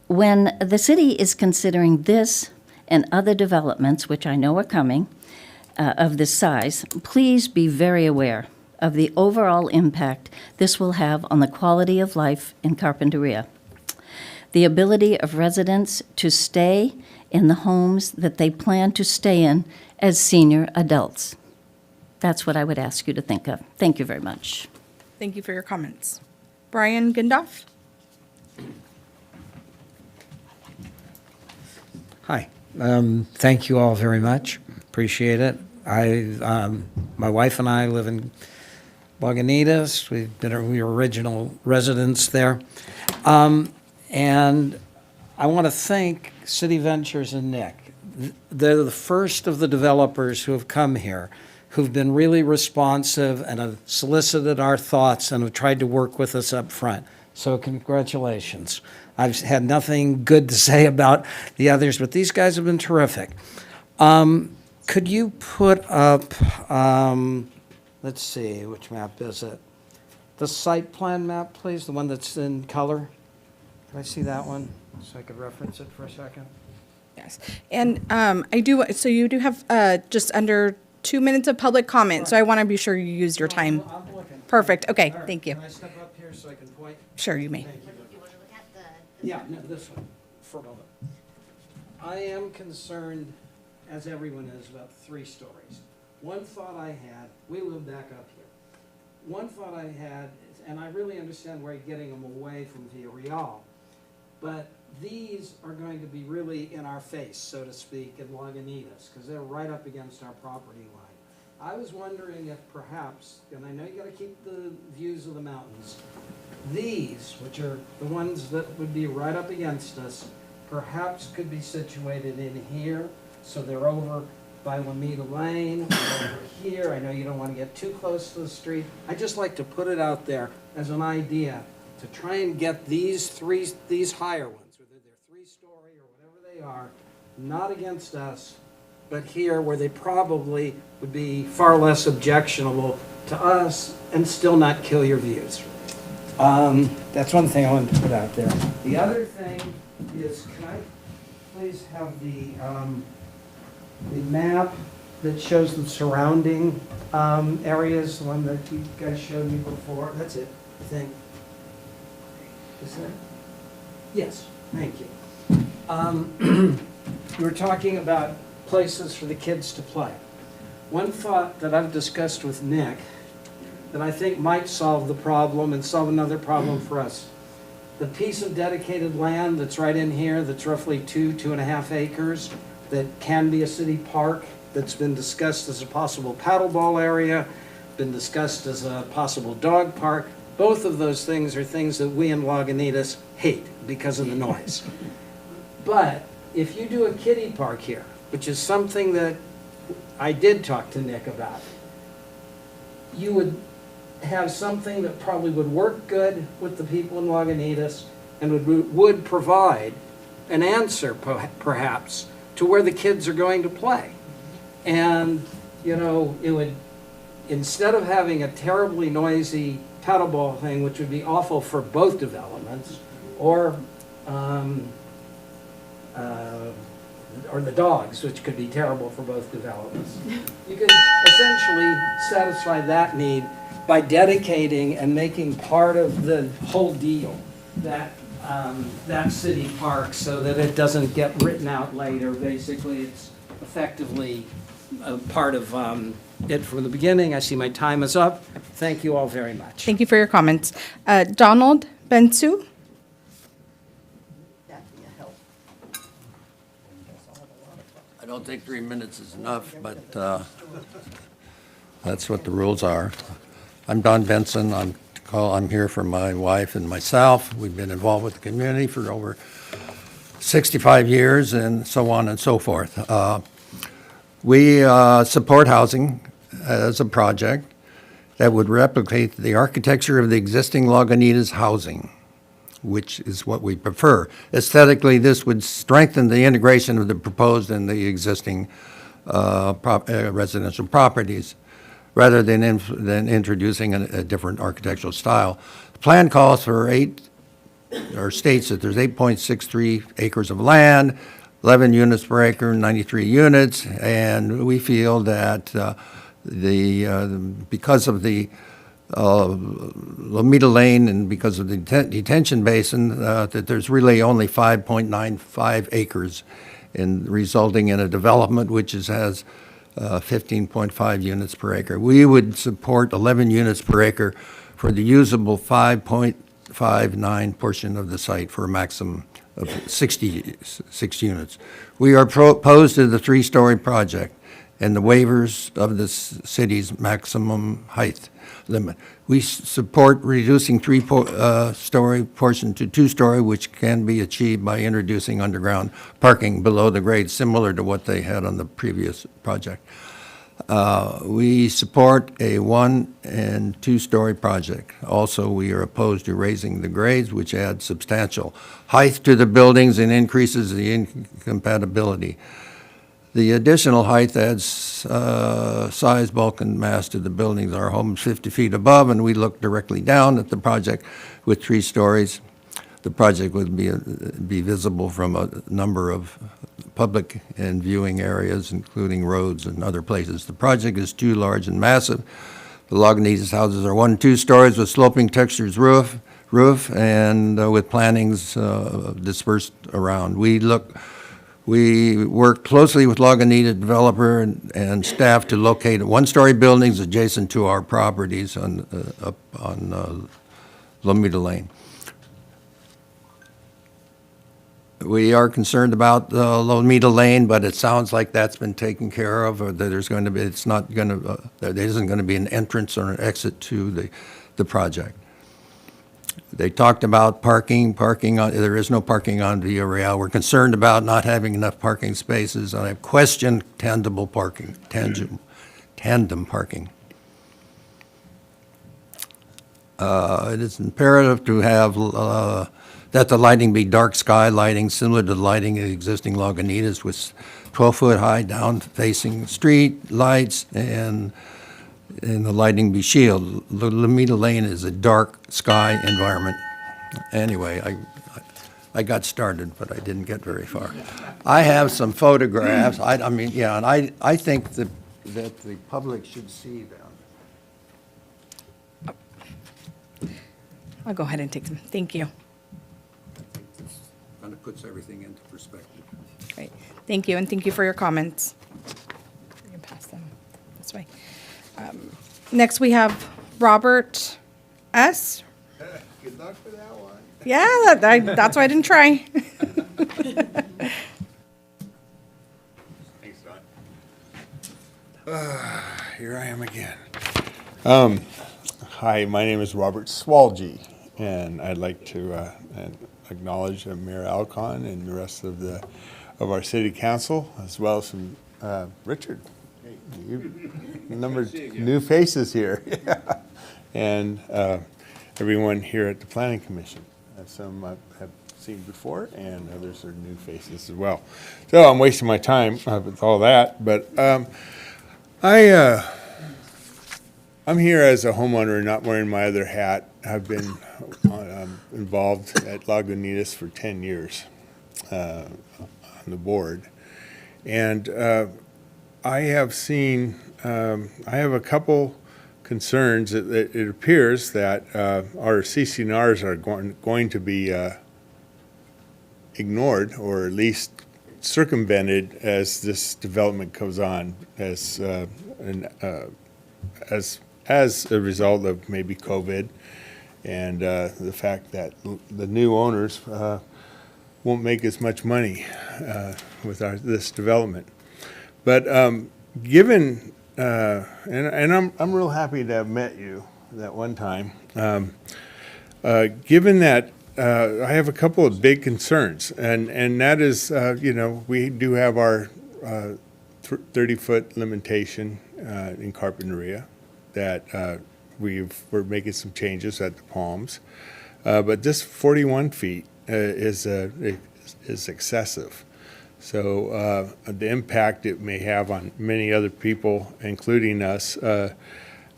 When the city is considering this and other developments, which I know are coming, of this size, please be very aware of the overall impact this will have on the quality of life in Carpinteria. The ability of residents to stay in the homes that they plan to stay in as senior adults. That's what I would ask you to think of. Thank you very much. Thank you for your comments. Brian Gundoff? Hi. Thank you all very much. Appreciate it. My wife and I live in Lagunitas. We were original residents there. And I want to thank City Ventures and Nick. They're the first of the developers who have come here, who've been really responsive and have solicited our thoughts and have tried to work with us up front. So congratulations. I've had nothing good to say about the others, but these guys have been terrific. Could you put up, let's see, which map is it? The site plan map, please, the one that's in color? Can I see that one, so I could reference it for a second? Yes. And so you do have just under 2 minutes of public comment, so I want to be sure you use your time. I'm looking. Perfect, okay, All right. thank you. Can I step up here so I can point? Sure, you may. Thank you. Yeah, no, this one, for a moment. I am concerned, as everyone is, about 3 stories. One thought I had, we live back up here. One thought I had, and I really understand where you're getting them away from Villarreal, but these are going to be really in our face, so to speak, in Lagunitas, because they're right up against our property line. I was wondering if perhaps, and I know you gotta keep the views of the mountains, these, which are the ones that would be right up against us, perhaps could be situated in here, so they're over by Lameda Lane, or over here. I know you don't want to get too close to the street. I just like to put it out there as an idea to try and get these higher ones, whether they're 3-story or whatever they are, not against us, but here where they probably would be far less objectionable to us and still not kill your views. That's one thing I wanted to put out there. The other thing is, can I please have the map that shows the surrounding areas, the one that you guys showed me before? That's it, I think. Is that? Yes, thank you. We were talking about places for the kids to play. One thought that I've discussed with Nick that I think might solve the problem and solve another problem for us. The piece of dedicated land that's right in here, that's roughly 2.5 acres, that can be a city park, that's been discussed as a possible paddleball area, been discussed as a possible dog park. Both of those things are things that we in Lagunitas hate because of the noise. But if you do a kiddie park here, which is something that I did talk to Nick about, you would have something that probably would work good with the people in Lagunitas and would provide an answer perhaps to where the kids are going to play. And, you know, it would, instead of having a terribly noisy paddleball thing, which would be awful for both developments, or the dogs, which could be terrible for both developments, you could essentially satisfy that need by dedicating and making part of the whole deal that that city park, so that it doesn't get written out later. Basically, it's effectively a part of it from the beginning. I see my time is up. Thank you all very much. Thank you for your comments. Donald Bensu? I don't think 3 minutes is enough, but that's what the rules are. I'm Don Benson. I'm here for my wife and myself. We've been involved with the community for over 65 years and so on and so forth. We support housing as a project that would replicate the architecture of the existing Lagunitas housing, which is what we prefer. Aesthetically, this would strengthen the integration of the proposed and the existing residential properties, rather than introducing a different architectural style. The plan calls for states that there's 8.63 acres of land, 11 units per acre, 93 units, and we feel that because of the Lomita Lane and because of the detention basin, that there's really only 5.95 acres, resulting in a development which has 15.5 units per acre. We would support 11 units per acre for the usable 5.59 portion of the site for a maximum of 66 units. We are opposed to the 3-story project and the waivers of the city's maximum height limit. We support reducing 3-story portion to 2-story, which can be achieved by introducing underground parking below the grade, similar to what they had on the previous project. We support a 1- and 2-story project. Also, we are opposed to raising the grades, which adds substantial height to the buildings and increases the incompatibility. The additional height adds size, bulk, and mass to the buildings. Our home is 50 feet above, and we look directly down at the project with 3 stories. The project would be visible from a number of public and viewing areas, including roads and other places. The project is too large and massive. The Lagunitas houses are 1 and 2 stories with sloping textures roof, and with plantings dispersed around. We work closely with Lagunitas developer and staff to locate 1-story buildings adjacent to our properties on Lomita Lane. We are concerned about Lomita Lane, but it sounds like that's been taken care of, or that there isn't going to be an entrance or an exit to the project. They talked about parking. There is no parking on Villa Real. We're concerned about not having enough parking spaces, and I've questioned tandem parking. It is imperative to have that the lighting be dark sky lighting, similar to the lighting of existing Lagunitas, with 12-foot high down-facing street lights, and the lighting be shielded. Lomita Lane is a dark sky environment. Anyway, I got started, but I didn't get very far. I have some photographs. I think that the public should see them. I'll go ahead and take them. Thank you. Kind of puts everything into perspective. Great. Thank you, and thank you for your comments. You can pass them this way. Next, we have Robert S. Good luck for that one. Yeah, that's why I didn't try. Thanks, Don. Here I am again. Hi, my name is Robert Swalge, and I'd like to acknowledge Mayor Alcon and the rest of our city council, as well as some Richard. Hey, you numbered new faces here, and everyone here at the Planning Commission. Some I have seen before, and others are new faces as well. So I'm wasting my time with all that, but I'm here as a homeowner, not wearing my other hat. I've been involved at Lagunitas for 10 years on the board, and I have seen. I have a couple concerns. It appears that our CCNRs are going to be ignored, or at least circumvented, as this development goes on, as a result of maybe COVID and the fact that the new owners won't make as much money with this development. But given and I'm real happy to have met you that one time. Given that I have a couple of big concerns, and that is, we do have our 30-foot limitation in Carpinteria that we're making some changes at the Palms, but this 41 feet is excessive. So the impact it may have on many other people, including us,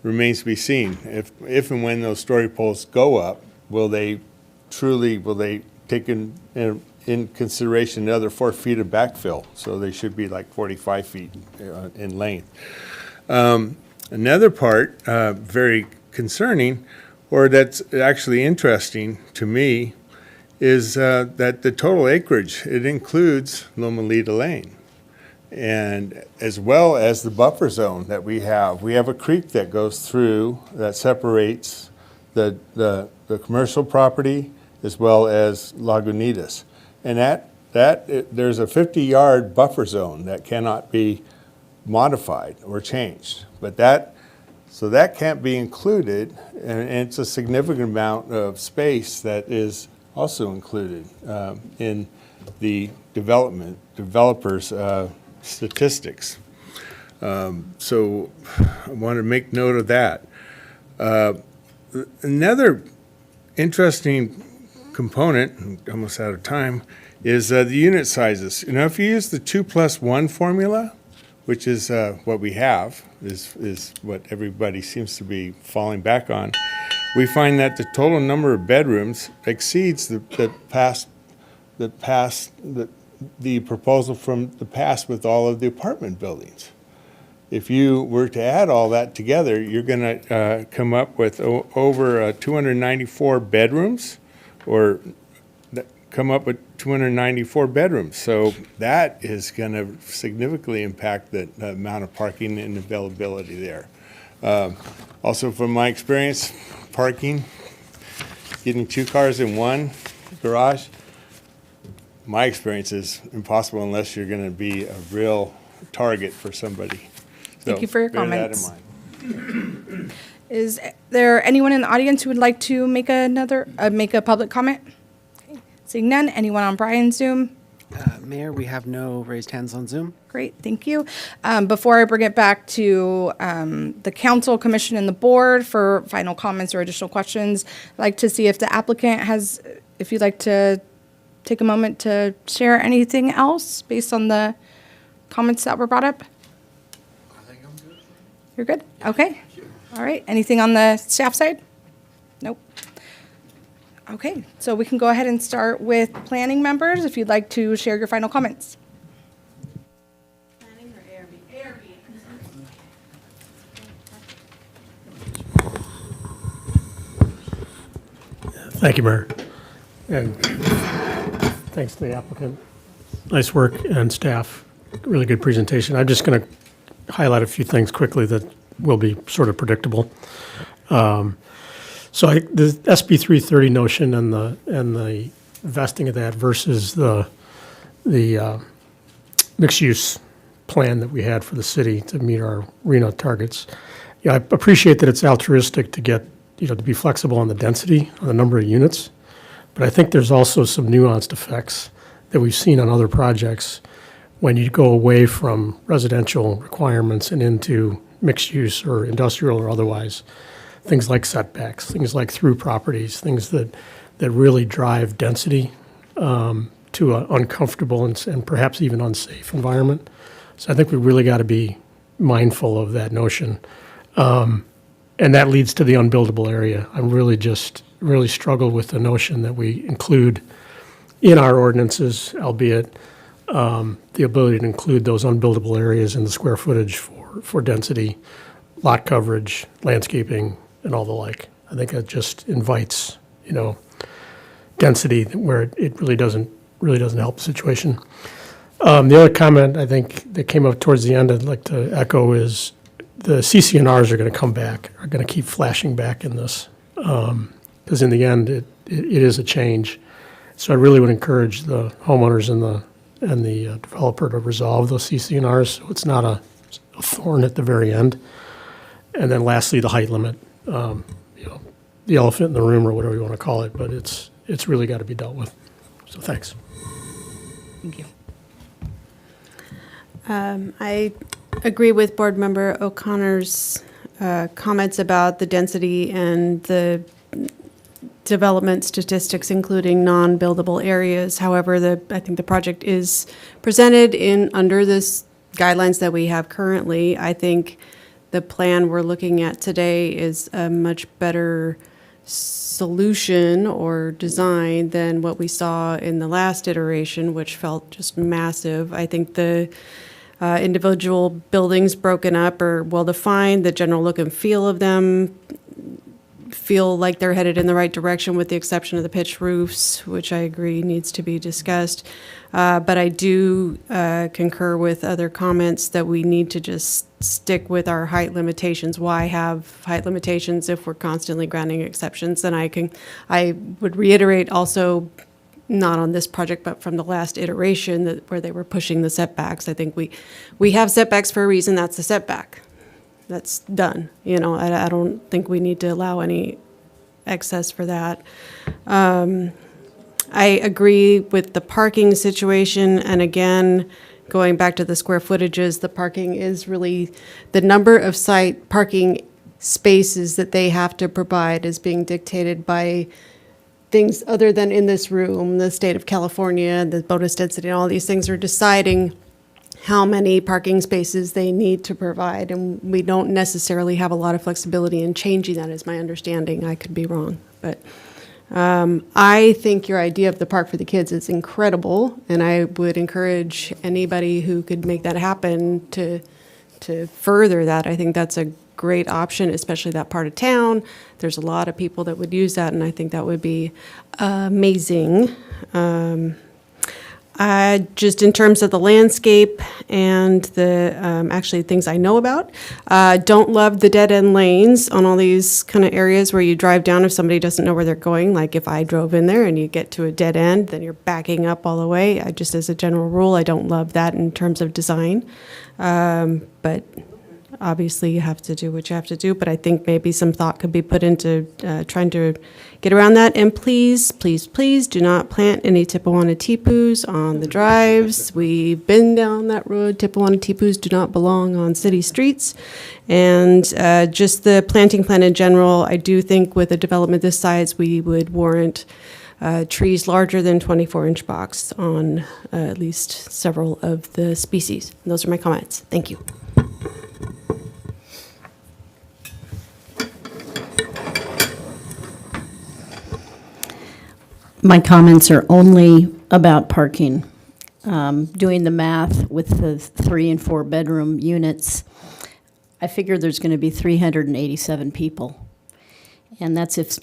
remains to be seen. If and when those story poles go up, will they take in consideration the other 4 feet of backfill? So they should be like 45 feet in length. Another part, very concerning, or that's actually interesting to me, is that the total acreage, it includes Loma Linda Lane, and as well as the buffer zone that we have. We have a creek that goes through that separates the commercial property as well as Lagunitas, and there's a 50-yard buffer zone that cannot be modified or changed, but that can't be included, and it's a significant amount of space that is also included in the developers' statistics. So I want to make note of that. Another interesting component, I'm almost out of time, is the unit sizes. If you use the 2+1 formula, which is what we have, is what everybody seems to be falling back on, we find that the total number of bedrooms exceeds the proposal from the past with all of the apartment buildings. If you were to add all that together, you're going to come up with over 294 bedrooms, or come up with 294 bedrooms. So that is going to significantly impact the amount of parking and availability there. Also, from my experience, parking, getting 2 cars in one garage, my experience is impossible unless you're going to be a real target for somebody. Thank you for your bear comments. that in mind. Is there anyone in the audience who would like to make a public comment? Okay. Seeing none, anyone on Brian's Zoom? Mayor, we have no raised hands on Zoom. Great, thank you. Before I bring it back to the council, commission, and the board for final comments or additional questions, I'd like to see if the applicant if you'd like to take a moment to share anything else based on the comments that were brought up. I think I'm good. You're good? Okay. All right. Anything on the staff side? Nope. Okay, so we can go ahead and start with planning members if you'd like to share your final comments. Planning or ARB? Thank you, Mayor. And thanks to the applicant. Nice work, and staff. Really good presentation. I'm just going to highlight a few things quickly that will be sort of predictable. So the SB 330 notion and the vesting of that versus the mixed-use plan that we had for the city to meet our RENA targets. I appreciate that it's altruistic to get, to be flexible on the density, on the number of units, but I think there's also some nuanced effects that we've seen on other projects when you go away from residential requirements and into mixed use or industrial or otherwise. Things like setbacks, things like through properties, things that really drive density to an uncomfortable and perhaps even unsafe environment. So I think we really got to be mindful of that notion. And that leads to the unbuildable area. I really struggle with the notion that we include in our ordinances, albeit the ability to include those unbuildable areas in the square footage for density, lot coverage, landscaping, and all the like. I think it just invites, density where it really doesn't help the situation. The other comment I think that came up towards the end I'd like to echo is the CCNRs are going to come back, are going to keep flashing back in this. Because in the end, it is a change. So I really would encourage the homeowners and the developer to resolve those CCNRs so it's not a thorn at the very end. And then lastly, the height limit. The elephant in the room or whatever you want to call it, but it's really got to be dealt with. So thanks. Thank you. I agree with Board Member O'Connor's comments about the density and the development statistics, including non-buildable areas. However, I think the project is presented under this guidelines that we have currently. I think the plan we're looking at today is a much better solution or design than what we saw in the last iteration, which felt just massive. I think the individual buildings broken up are well-defined. The general look and feel of them feel like they're headed in the right direction with the exception of the pitched roofs, which I agree needs to be discussed. But I do concur with other comments that we need to just stick with our height limitations. Why have height limitations if we're constantly granting exceptions? And I would reiterate also, not on this project, but from the last iteration where they were pushing the setbacks. I think we have setbacks for a reason. That's a setback. That's done. I don't think we need to allow any excess for that. I agree with the parking situation. And again, going back to the square footages, the parking is really the number of site parking spaces that they have to provide is being dictated by things other than in this room. The state of California, the bonus density, and all these things are deciding how many parking spaces they need to provide. And we don't necessarily have a lot of flexibility in changing that, is my understanding. I could be wrong. But I think your idea of the park for the kids is incredible. And I would encourage anybody who could make that happen to further that. I think that's a great option, especially that part of town. There's a lot of people that would use that, and I think that would be amazing. Just in terms of the landscape and the actually things I know about, don't love the dead-end lanes on all these kind of areas where you drive down if somebody doesn't know where they're going. Like if I drove in there and you get to a dead end, then you're backing up all the way. Just as a general rule, I don't love that in terms of design. But obviously you have to do what you have to do, but I think maybe some thought could be put into trying to get around that. And please, please, please do not plant any Tippewana tipus on the drives. We've been down that road. Tippewana tipus do not belong on city streets. And just the planting plan in general, I do think with a development this size, we would warrant trees larger than 24-inch box on at least several of the species. And those are my comments. Thank you. My comments are only about parking. Doing the math with the 3 and 4 bedroom units, I figure there's going to be 387 people. And that's if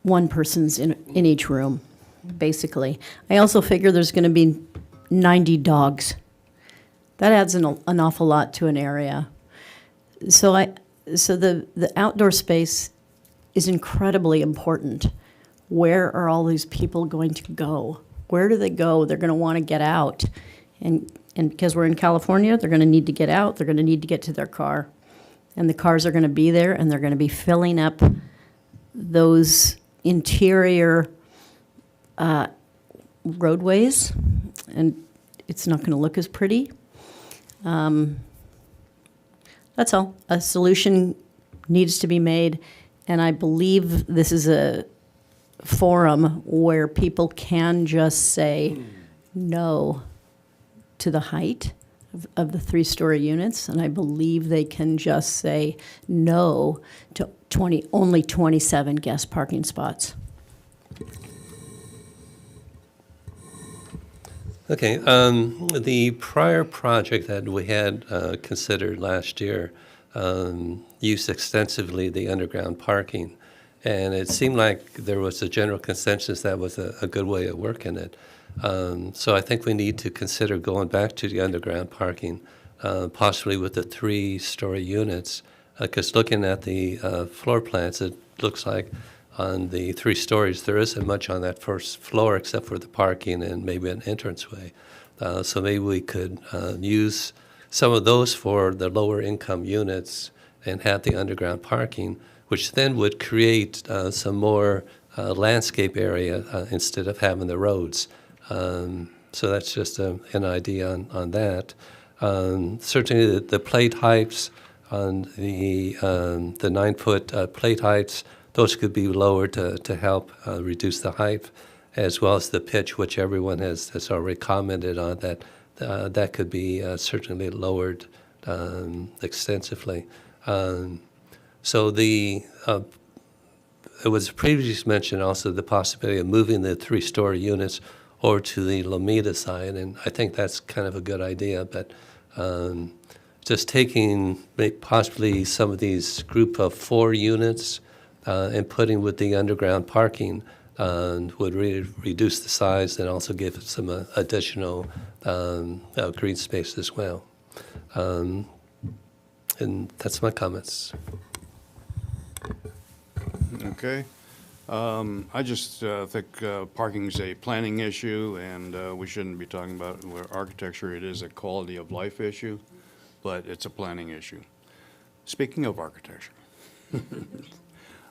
one person's in each room, basically. I also figure there's going to be 90 dogs. That adds an awful lot to an area. So the outdoor space is incredibly important. Where are all these people going to go? Where do they go? They're going to want to get out. And because we're in California, they're going to need to get out. They're going to need to get to their car. And the cars are going to be there, and they're going to be filling up those interior roadways, and it's not going to look as pretty. That's all. A solution needs to be made, and I believe this is a forum where people can just say no to the height of the three-story units, and I believe they can just say no to only 27 guest parking spots. Okay, the prior project that we had considered last year used extensively the underground parking, and it seemed like there was a general consensus that was a good way of working it. So I think we need to consider going back to the underground parking, possibly with the three-story units, because looking at the floor plans, it looks like on the 3 stories, there isn't much on that first floor except for the parking and maybe an entranceway. So maybe we could use some of those for the lower income units and have the underground parking, which then would create some more landscape area instead of having the roads. So that's just an idea on that. Certainly the plate heights on the 9-foot plate heights, those could be lowered to help reduce the height, as well as the pitch, which everyone has already commented on, that could be certainly lowered extensively. So it was previously mentioned also the possibility of moving the 3-story units over to the Lomita side, and I think that's kind of a good idea, but just taking possibly some of these group of 4 units and putting with the underground parking would really reduce the size and also give it some additional green space as well. And that's my comments. Okay. I just think parking is a planning issue, and we shouldn't be talking about where architecture. It is a quality of life issue, but it's a planning issue. Speaking of architecture,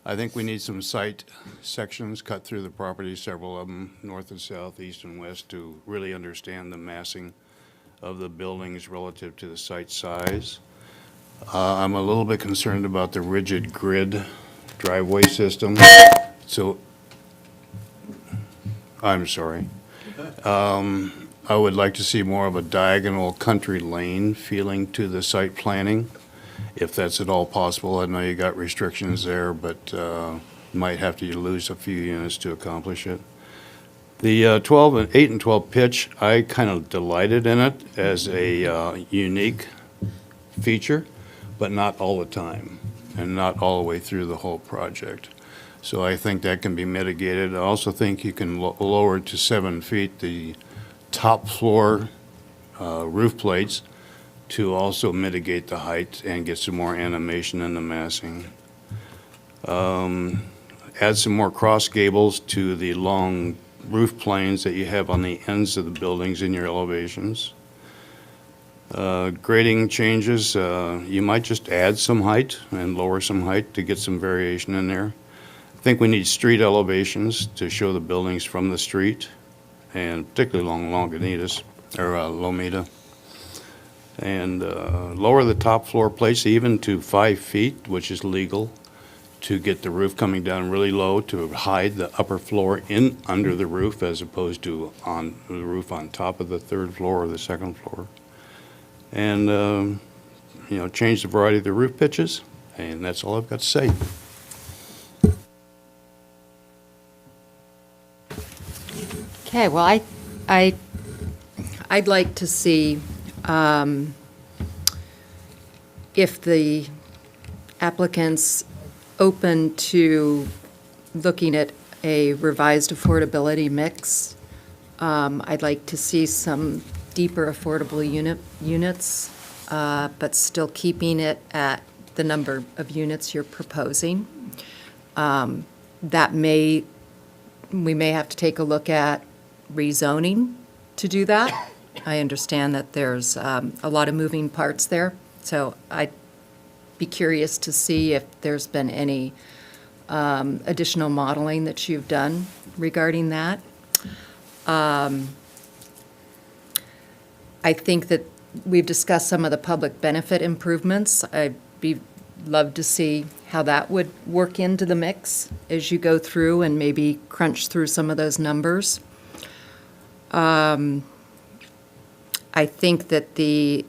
I think we need some site sections cut through the property, several of them, north and south, east and west, to really understand the massing of the buildings relative to the site size. I'm a little bit concerned about the rigid grid driveway system. So, I'm sorry. I would like to see more of a diagonal country lane feeling to the site planning, if that's at all possible. I know you got restrictions there, but might have to lose a few units to accomplish it. The 8 and 12 pitch, I kind of delighted in it as a unique feature, but not all the time, and not all the way through the whole project. So I think that can be mitigated. I also think you can lower to 7 feet the top floor roof plates to also mitigate the height and get some more animation in the massing. Add some more cross gables to the long roof planes that you have on the ends of the buildings in your elevations. Grading changes, you might just add some height and lower some height to get some variation in there. I think we need street elevations to show the buildings from the street, and particularly along Longinitas, or Lomita. And lower the top floor plates even to 5 feet, which is legal, to get the roof coming down really low to hide the upper floor in under the roof as opposed to on the roof on top of the 3rd floor or the 2nd floor. And, change the variety of the roof pitches, and that's all I've got to say. Okay, well, I'd like to see if the applicant's open to looking at a revised affordability mix. I'd like to see some deeper affordable units, but still keeping it at the number of units you're proposing. We may have to take a look at rezoning to do that. I understand that there's a lot of moving parts there, so I'd be curious to see if there's been any additional modeling that you've done regarding that. I think that we've discussed some of the public benefit improvements. I'd love to see how that would work into the mix as you go through and maybe crunch through some of those numbers. I think that the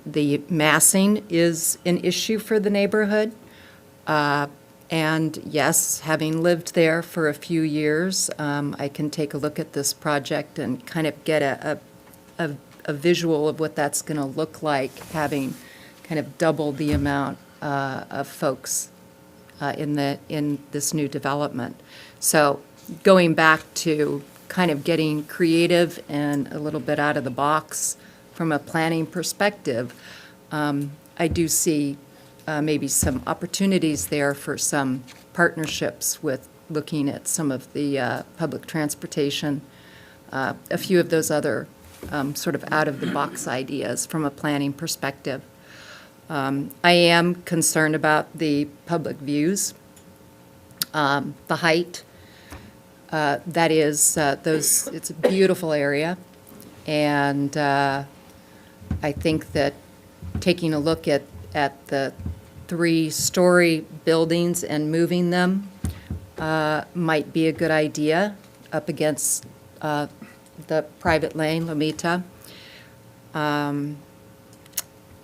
massing is an issue for the neighborhood. And yes, having lived there for a few years, I can take a look at this project and kind of get a visual of what that's going to look like, having kind of doubled the amount of folks in this new development. So going back to kind of getting creative and a little bit out of the box from a planning perspective, I do see maybe some opportunities there for some partnerships with looking at some of the public transportation, a few of those other sort of out-of-the-box ideas from a planning perspective. I am concerned about the public views, the height. That is, it's a beautiful area, and I think that taking a look at the 3-story buildings and moving them might be a good idea up against the private lane, Lomita.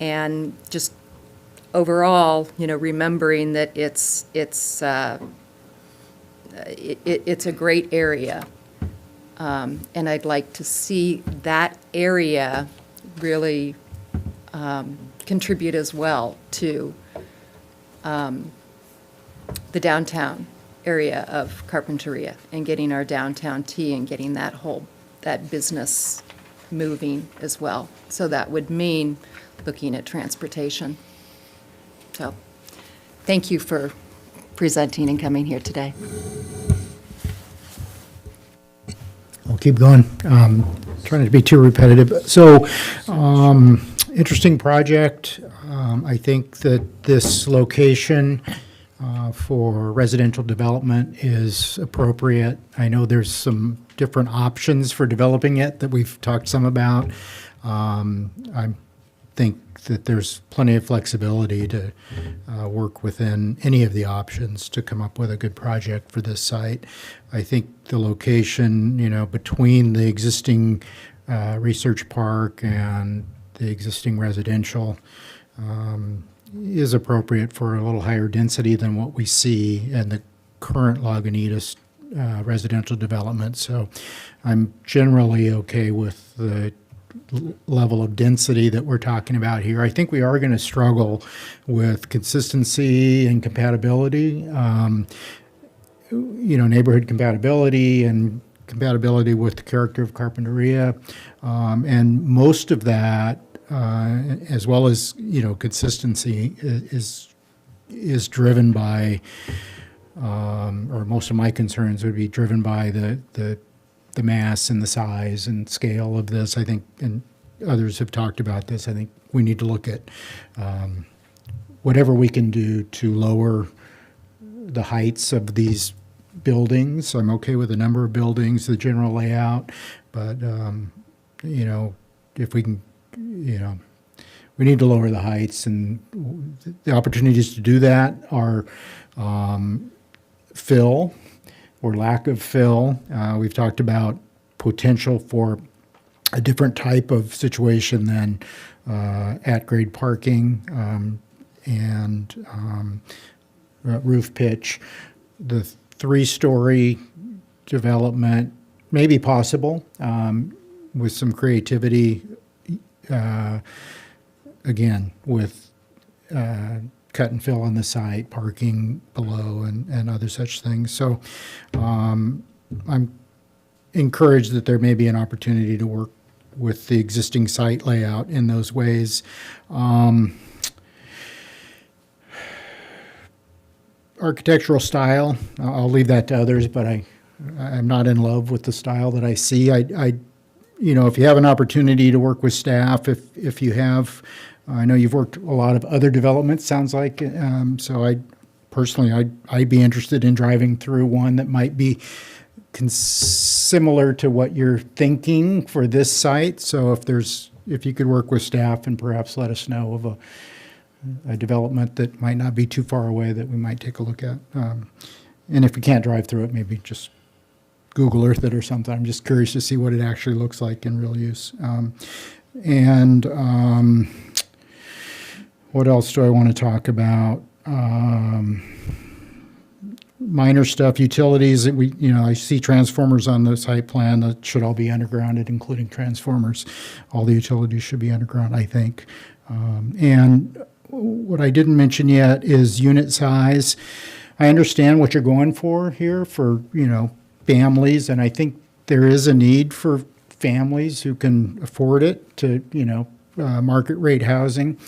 And just overall, remembering that it's a great area. And I'd like to see that area really contribute as well to the downtown area of Carpinteria and getting our downtown tea and getting that business moving as well. So that would mean looking at transportation. So thank you for presenting and coming here today. I'll keep going. Trying to be too repetitive. So, interesting project. I think that this location for residential development is appropriate. I know there's some different options for developing it that we've talked some about. I think that there's plenty of flexibility to work within any of the options to come up with a good project for this site. I think the location, between the existing research park and the existing residential is appropriate for a little higher density than what we see in the current Lagunitas residential development. So I'm generally okay with the level of density that we're talking about here. I think we are going to struggle with consistency and compatibility, neighborhood compatibility and compatibility with the character of Carpinteria. And most of that, as well as, consistency is driven by, or most of my concerns would be driven by the mass and the size and scale of this. I think, and others have talked about this, I think we need to look at whatever we can do to lower the heights of these buildings. I'm okay with the number of buildings, the general layout, but, if we can, we need to lower the heights, and the opportunities to do that are fill or lack of fill. We've talked about potential for a different type of situation than at-grade parking and roof pitch. The 3-story development may be possible with some creativity, again, with cut and fill on the site, parking below, and other such things. So I'm encouraged that there may be an opportunity to work with the existing site layout in those ways. architectural style, I'll leave that to others, but I'm not in love with the style that I see. You know, if you have an opportunity to work with staff, if you have, I know you've worked a lot of other developments, sounds like, so I'd be interested in driving through one that might be similar to what you're thinking for this site. So if you could work with staff and perhaps let us know of a development that might not be too far away that we might take a look at. And if we can't drive through it, maybe just Google Earth it or something. I'm just curious to see what it actually looks like in real use. What else do I want to talk about? Minor stuff, utilities. I see transformers on the site plan that should all be undergrounded, including transformers. All the utilities should be underground, I think. And what I didn't mention yet is unit size. I understand what you're going for here for, families, and I think there is a need for families who can afford it to, market rate housing.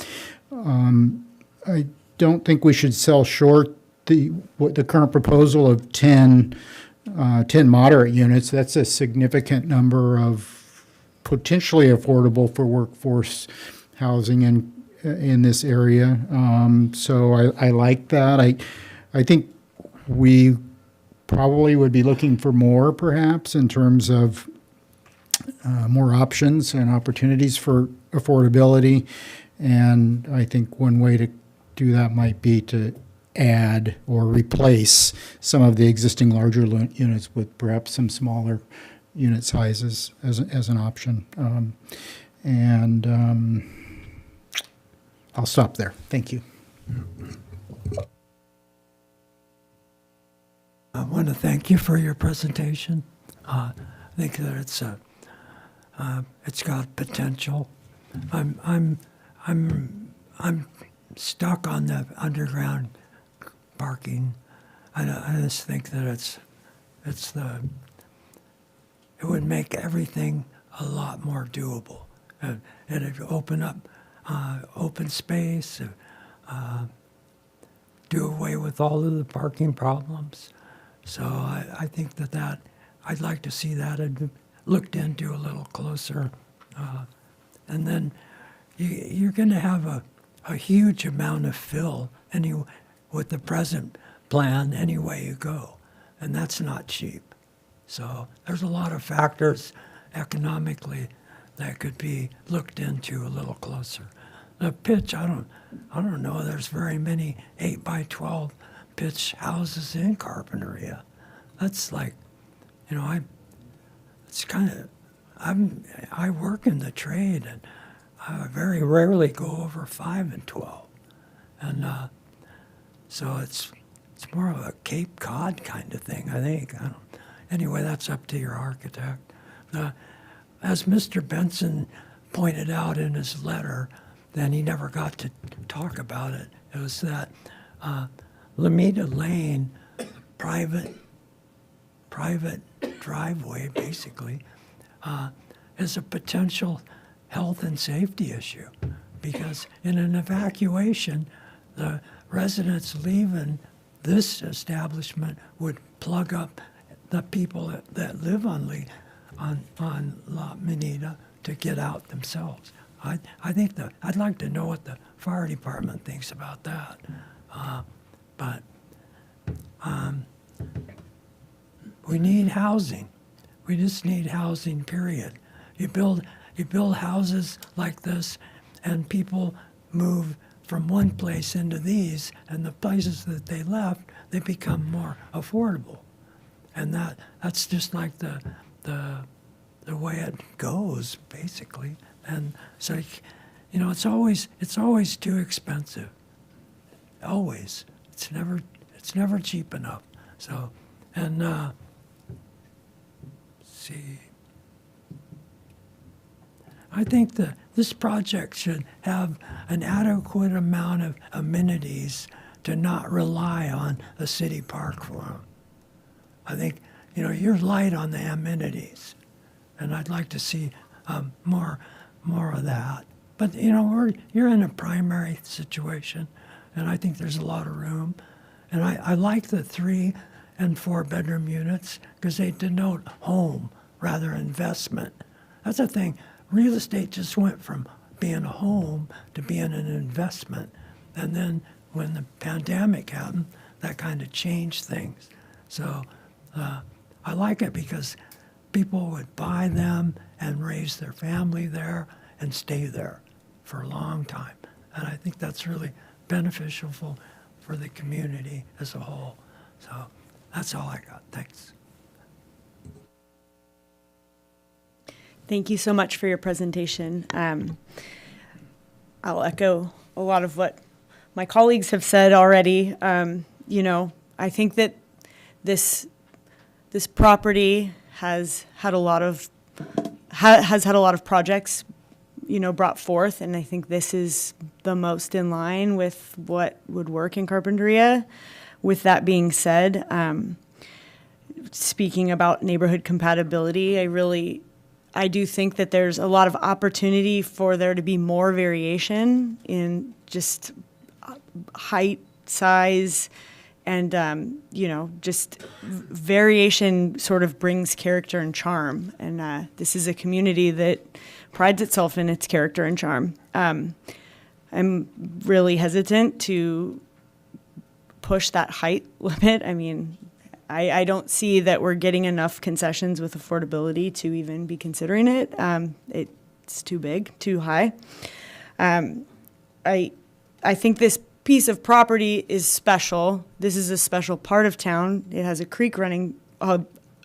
I don't think we should sell short the current proposal of 10 moderate units. That's a significant number of potentially affordable for workforce housing in this area. So I like that. I think we probably would be looking for more, perhaps, in terms of more options and opportunities for affordability. And I think one way to do that might be to add or replace some of the existing larger units with perhaps some smaller unit sizes as an option. I'll stop there. Thank you. I want to thank you for your presentation. I think that it's got potential. I'm stuck on the underground parking. I just think that it would make everything a lot more doable. It'd open up open space, do away with all of the parking problems. So I think that I'd like to see that looked into a little closer. And then you're going to have a huge amount of fill with the present plan any way you go. And that's not cheap. So there's a lot of factors economically that could be looked into a little closer. The pitch, I don't know there's very many 8x12 pitch houses in Carpinteria. That's like, it's kind of, I work in the trade and I very rarely go over 5 and 12. And so it's more of a Cape Cod kind of thing, I think. Anyway, that's up to your architect. As Mr. Benson pointed out in his letter, then he never got to talk about it. It was that Lameda Lane, private driveway, basically, is a potential health and safety issue because in an evacuation, the residents leaving this establishment would plug up the people that live on La Menida to get out themselves. I think I'd like to know what the fire department thinks about that. But we need housing. We just need housing, period. You build houses like this, and people move from one place into these, and the places that they left, they become more affordable. And that's just like the way it goes, basically. And so, it's always too expensive. Always. It's never cheap enough. So, and see. I think that this project should have an adequate amount of amenities to not rely on a city park for them. I think, you're light on the amenities, and I'd like to see more of that. But, you're in a primary situation, and I think there's a lot of room. And I like the 3 and 4 bedroom units because they denote home rather than investment. That's the thing. Real estate just went from being a home to being an investment. And then when the pandemic happened, that kind of changed things. So I like it because people would buy them and raise their family there and stay there for a long time. And I think that's really beneficial for the community as a whole. So that's all I got. Thanks. Thank you so much for your presentation. I'll echo a lot of what my colleagues have said already. You know, I think that this property has had a lot of projects, you know, brought forth, and I think this is the most in line with what would work in Carpinteria. With that being said, speaking about neighborhood compatibility, I do think that there's a lot of opportunity for there to be more variation in just height, size, and, you know, just variation sort of brings character and charm. And this is a community that prides itself in its character and charm. I'm really hesitant to push that height limit. I mean, I don't see that we're getting enough concessions with affordability to even be considering it. It's too big, too high. I think this piece of property is special. This is a special part of town. It has a creek running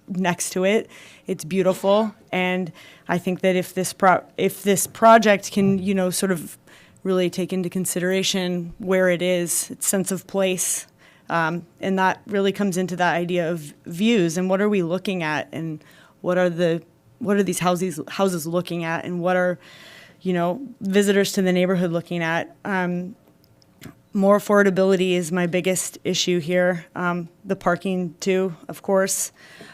next to it. It's beautiful, and I think that if this project can, you know, sort of really take into consideration where it is, its sense of place. And that really comes into that idea of views and what are we looking at, and what are these houses looking at, and what are, you know, visitors to the neighborhood looking at. More affordability is my biggest issue here. The parking too, of course.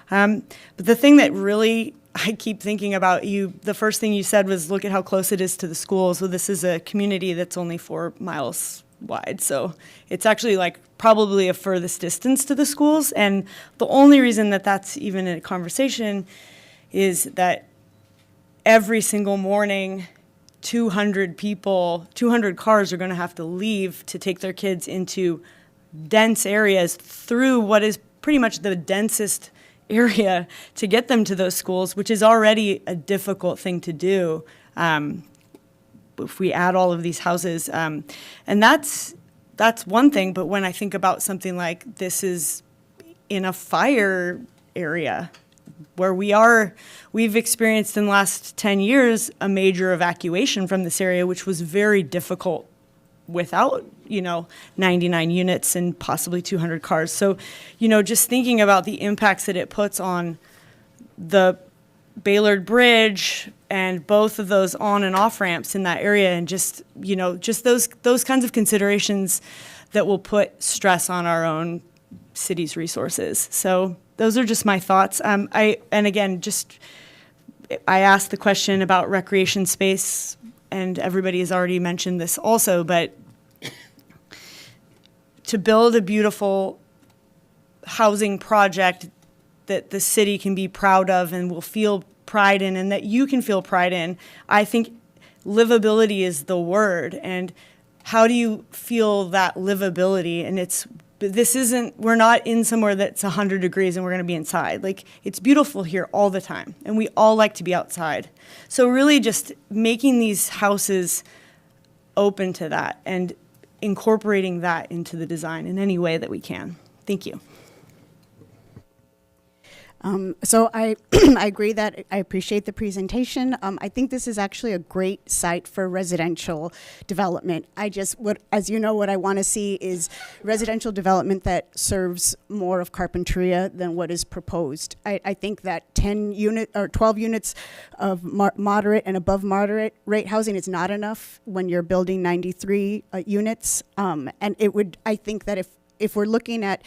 But the thing that really I keep thinking about, the first thing you said was look at how close it is to the schools. Well, this is a community that's only 4 miles wide. So it's actually like probably a furthest distance to the schools. And the only reason that that's even a conversation is that every single morning, 200 cars are going to have to leave to take their kids into dense areas through what is pretty much the densest area to get them to those schools, which is already a difficult thing to do. If we add all of these houses, and that's one thing. But when I think about something like this is in a fire area where we've experienced in the last 10 years a major evacuation from this area, which was very difficult without, 99 units and possibly 200 cars. So, just thinking about the impacts that it puts on the Baylord Bridge and both of those on and off ramps in that area, and just those kinds of considerations that will put stress on our own city's resources. So those are just my thoughts. I asked the question about recreation space, and everybody has already mentioned this also, but to build a beautiful housing project that the city can be proud of and will feel pride in, and that you can feel pride in, I think livability is the word. And how do you feel that livability? And we're not in somewhere that's 100 degrees and we're going to be inside. Like, it's beautiful here all the time, and we all like to be outside. So really just making these houses open to that and incorporating that into the design in any way that we can. Thank you. So I agree that I appreciate the presentation. I think this is actually a great site for residential development. As you know, what I want to see is residential development that serves more of Carpinteria than what is proposed. I think that 12 units of moderate and above moderate rate housing is not enough when you're building 93 units. And I think that if we're looking at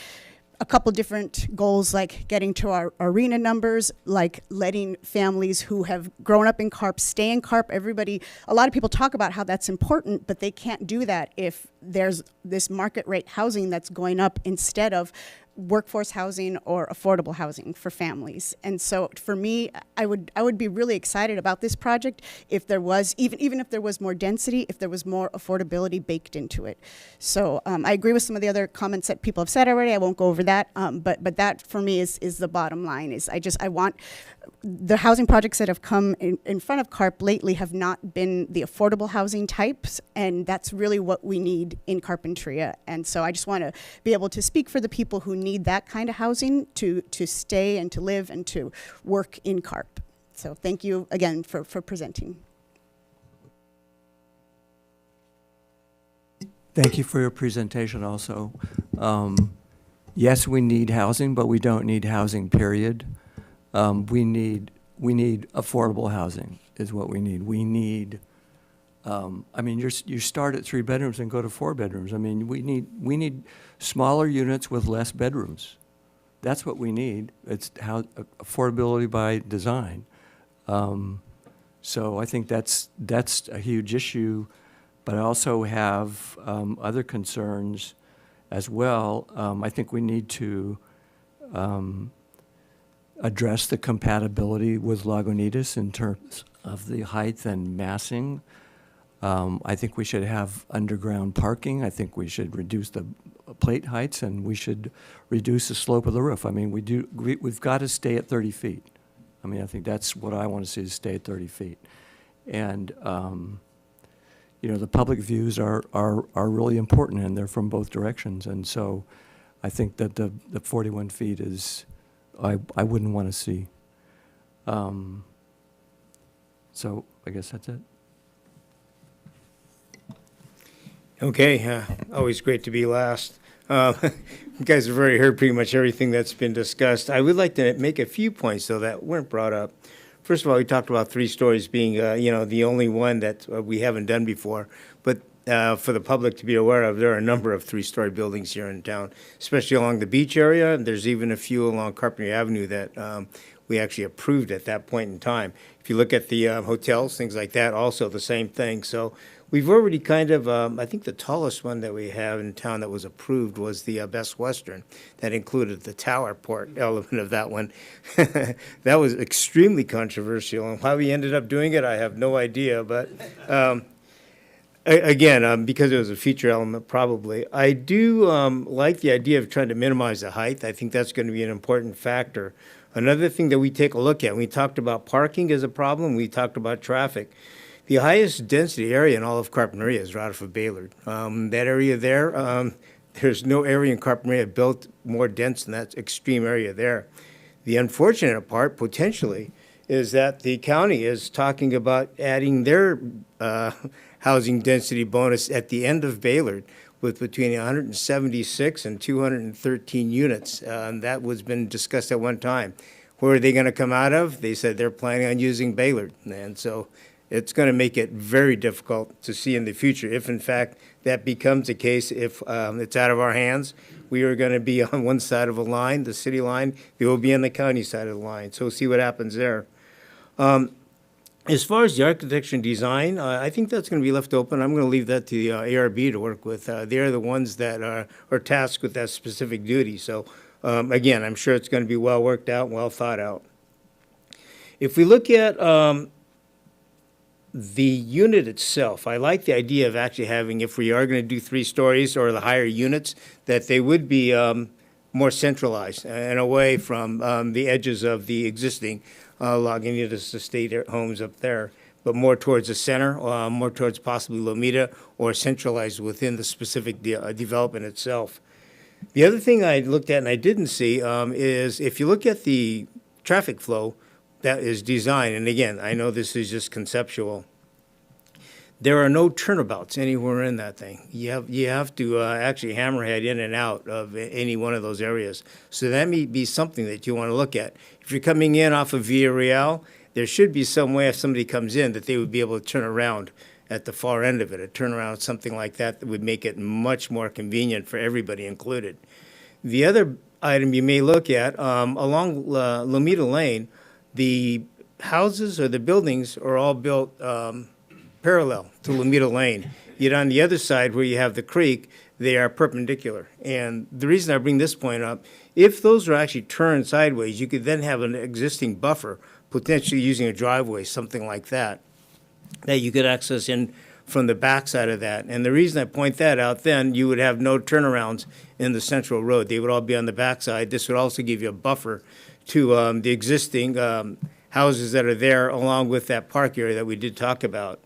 a couple different goals, like getting to our arena numbers, like letting families who have grown up in Carp stay in Carp. A lot of people talk about how that's important, but they can't do that if there's this market rate housing that's going up instead of workforce housing or affordable housing for families. And so for me, I would be really excited about this project if there was, even if there was more density, if there was more affordability baked into it. So I agree with some of the other comments that people have said already. I won't go over that. But that for me is the bottom line. Is I want the housing projects that have come in front of CARP lately have not been the affordable housing types, and that's really what we need in Carpinteria. And so I just want to be able to speak for the people who need that kind of housing to stay and to live and to work in CARP. So thank you again for presenting. Thank you for your presentation also. Yes, we need housing, but we don't need housing, period. We need affordable housing is what we need. We need, I mean, you start at 3 bedrooms and go to 4 bedrooms. I mean, we need smaller units with less bedrooms. That's what we need. It's affordability by design. So I think that's a huge issue, but I also have other concerns as well. I think we need to address the compatibility with Lagunitas in terms of the height and massing. I think we should have underground parking. I think we should reduce the plate heights, and we should reduce the slope of the roof. I mean, we've got to stay at 30 feet. I mean, I think that's what I want to see, is stay at 30 feet. And, you know, the public views are really important, and they're from both directions. And so I think that the 41 feet is, I wouldn't want to see. So I guess that's it. Okay, always great to be last. You guys have already heard pretty much everything that's been discussed. I would like to make a few points, though, that weren't brought up. First of all, we talked about 3 stories being, you know, the only one that we haven't done before. But for the public to be aware of, there are a number of 3-story buildings here in town, especially along the beach area. There's even a few along Carpinteria Avenue that we actually approved at that point in time. If you look at the hotels, things like that, also the same thing. So we've already kind of, I think the tallest one that we have in town that was approved was the Best Western. That included the tower port element of that one. That was extremely controversial, and why we ended up doing it, I have no idea. But again, because it was a feature element, probably. I do like the idea of trying to minimize the height. I think that's going to be an important factor. Another thing that we take a look at, we talked about parking as a problem, we talked about traffic. The highest density area in all of Carpinteria is right off of Baylord. That area there, there's no area in Carpinteria built more dense than that extreme area there. The unfortunate part, potentially, is that the county is talking about adding their housing density bonus at the end of Baylord with between 176 and 213 units. That was been discussed at one time. Where are they going to come out of? They said they're planning on using Baylord. And so it's going to make it very difficult to see in the future if, in fact, that becomes the case. If it's out of our hands, we are going to be on one side of a line, the city line. They will be on the county side of the line. So we'll see what happens there. As far as the architecture and design, I think that's going to be left open. I'm going to leave that to the ARB to work with. They're the ones that are tasked with that specific duty. So, again, I'm sure it's going to be well worked out and well thought out. If we look at the unit itself, I like the idea of actually having, if we are going to do 3 stories or the higher units, that they would be more centralized and away from the edges of the existing Lagunitas estate homes up there, but more towards the center, more towards possibly Lomita, or centralized within the specific development itself. The other thing I looked at and I didn't see is if you look at the traffic flow that is designed, and again, I know this is just conceptual, there are no turnabouts anywhere in that thing. You have to actually hammerhead in and out of any one of those areas. So that may be something that you want to look at. If you're coming in off of Villa Real, there should be some way if somebody comes in that they would be able to turn around at the far end of it. A turnaround, something like that, that would make it much more convenient for everybody included. The other item you may look at, along Lomita Lane, the houses or the buildings are all built parallel to Lomita Lane. Yet on the other side, where you have the creek, they are perpendicular. And the reason I bring this point up, if those are actually turned sideways, you could then have an existing buffer, potentially using a driveway, something like that, that you could access in from the backside of that. And the reason I point that out, then you would have no turnarounds in the central road. They would all be on the backside. This would also give you a buffer to the existing houses that are there, along with that park area that we did talk about.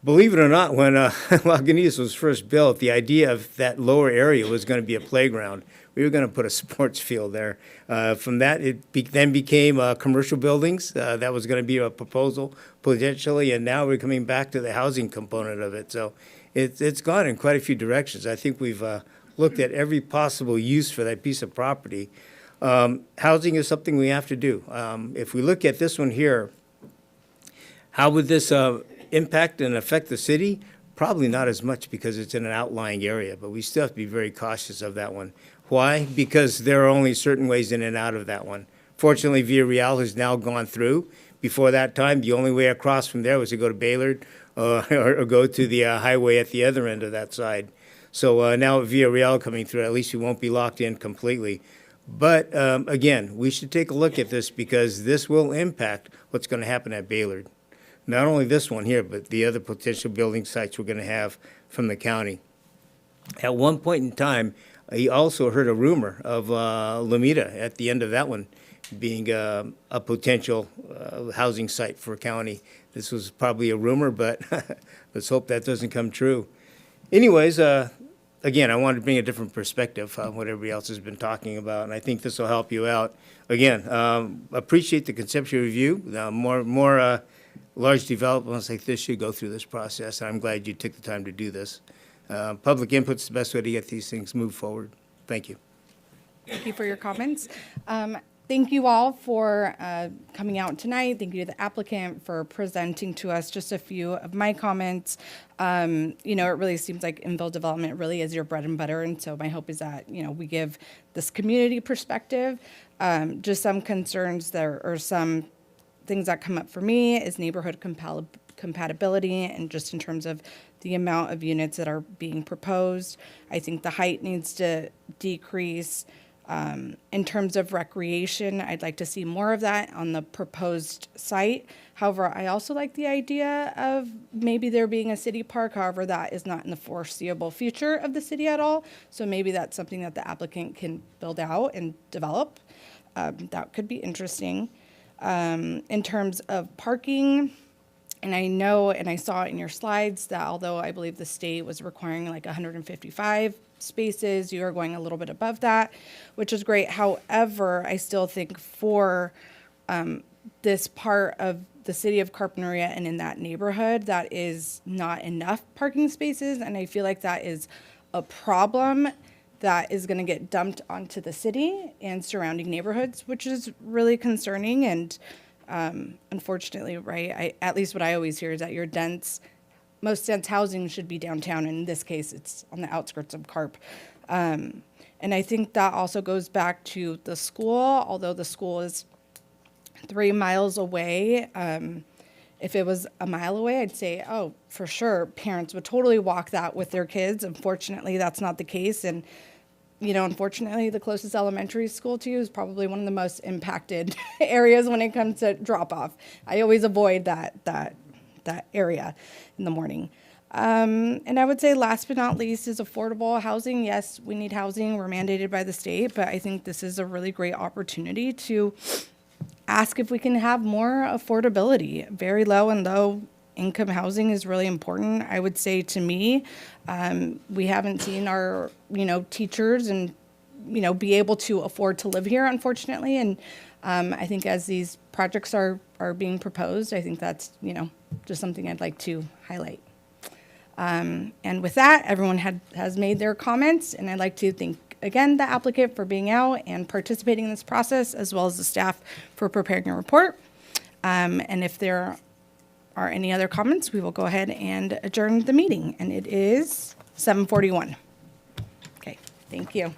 Believe it or not, when Lagunitas was first built, the idea of that lower area was going to be a playground. We were going to put a sports field there. From that, then became commercial buildings. That was going to be a proposal potentially, and now we're coming back to the housing component of it. So it's gone in quite a few directions. I think we've looked at every possible use for that piece of property. Housing is something we have to do. If we look at this one here, how would this impact and affect the city? Probably not as much because it's in an outlying area, but we still have to be very cautious of that one. Why? Because there are only certain ways in and out of that one. Fortunately, Via Real has now gone through. Before that time, the only way across from there was to go to Baylord or go to the highway at the other end of that side. So now with Via Real coming through, at least we won't be locked in completely. But again, we should take a look at this because this will impact what's going to happen at Baylord. Not only this one here, but the other potential building sites we're going to have from the county. At one point in time, he also heard a rumor of Lomita at the end of that one being a potential housing site for county. This was probably a rumor, but let's hope that doesn't come true. Anyways, again, I wanted to bring a different perspective on what everybody else has been talking about, and I think this will help you out. Again, appreciate the conceptual review. More large developments like this should go through this process, and I'm glad you took the time to do this. Public input's the best way to get these things moved forward. Thank you. Thank you for your comments. Thank you all for coming out tonight. Thank you to the applicant for presenting to us just a few of my comments. You know, it really seems like infill development really is your bread and butter, and so my hope is that, you know, we give this community perspective. Just some concerns there, or some things that come up for me is neighborhood compatibility, and just in terms of the amount of units that are being proposed. I think the height needs to decrease. In terms of recreation, I'd like to see more of that on the proposed site. However, I also like the idea of maybe there being a city park. However, that is not in the foreseeable future of the city at all. So maybe that's something that the applicant can build out and develop. That could be interesting. In terms of parking, and I know, and I saw in your slides that although I believe the state was requiring like 155 spaces, you are going a little bit above that, which is great. However, I still think for this part of the city of Carpinteria and in that neighborhood, that is not enough parking spaces, and I feel like that is a problem that is going to get dumped onto the city and surrounding neighborhoods, which is really concerning. And unfortunately, right, at least what I always hear is that your most dense housing should be downtown. And in this case, it's on the outskirts of Carp. And I think that also goes back to the school, although the school is 3 miles away. If it was a mile away, I'd say, oh, for sure, parents would totally walk that with their kids. Unfortunately, that's not the case. And, you know, unfortunately, the closest elementary school to you is probably one of the most impacted areas when it comes to drop-off. I always avoid that area in the morning. And I would say last but not least is affordable housing. Yes, we need housing. We're mandated by the state, but I think this is a really great opportunity to ask if we can have more affordability. Very low and low income housing is really important. I would say, to me, we haven't seen our, teachers and, be able to afford to live here, unfortunately. And I think as these projects are being proposed, I think that's, just something I'd like to highlight. And with that, everyone has made their comments, and I'd like to thank again the applicant for being out and participating in this process, as well as the staff for preparing a report. And if there are any other comments, we will go ahead and adjourn the meeting. And it is 7:41. Okay, thank you.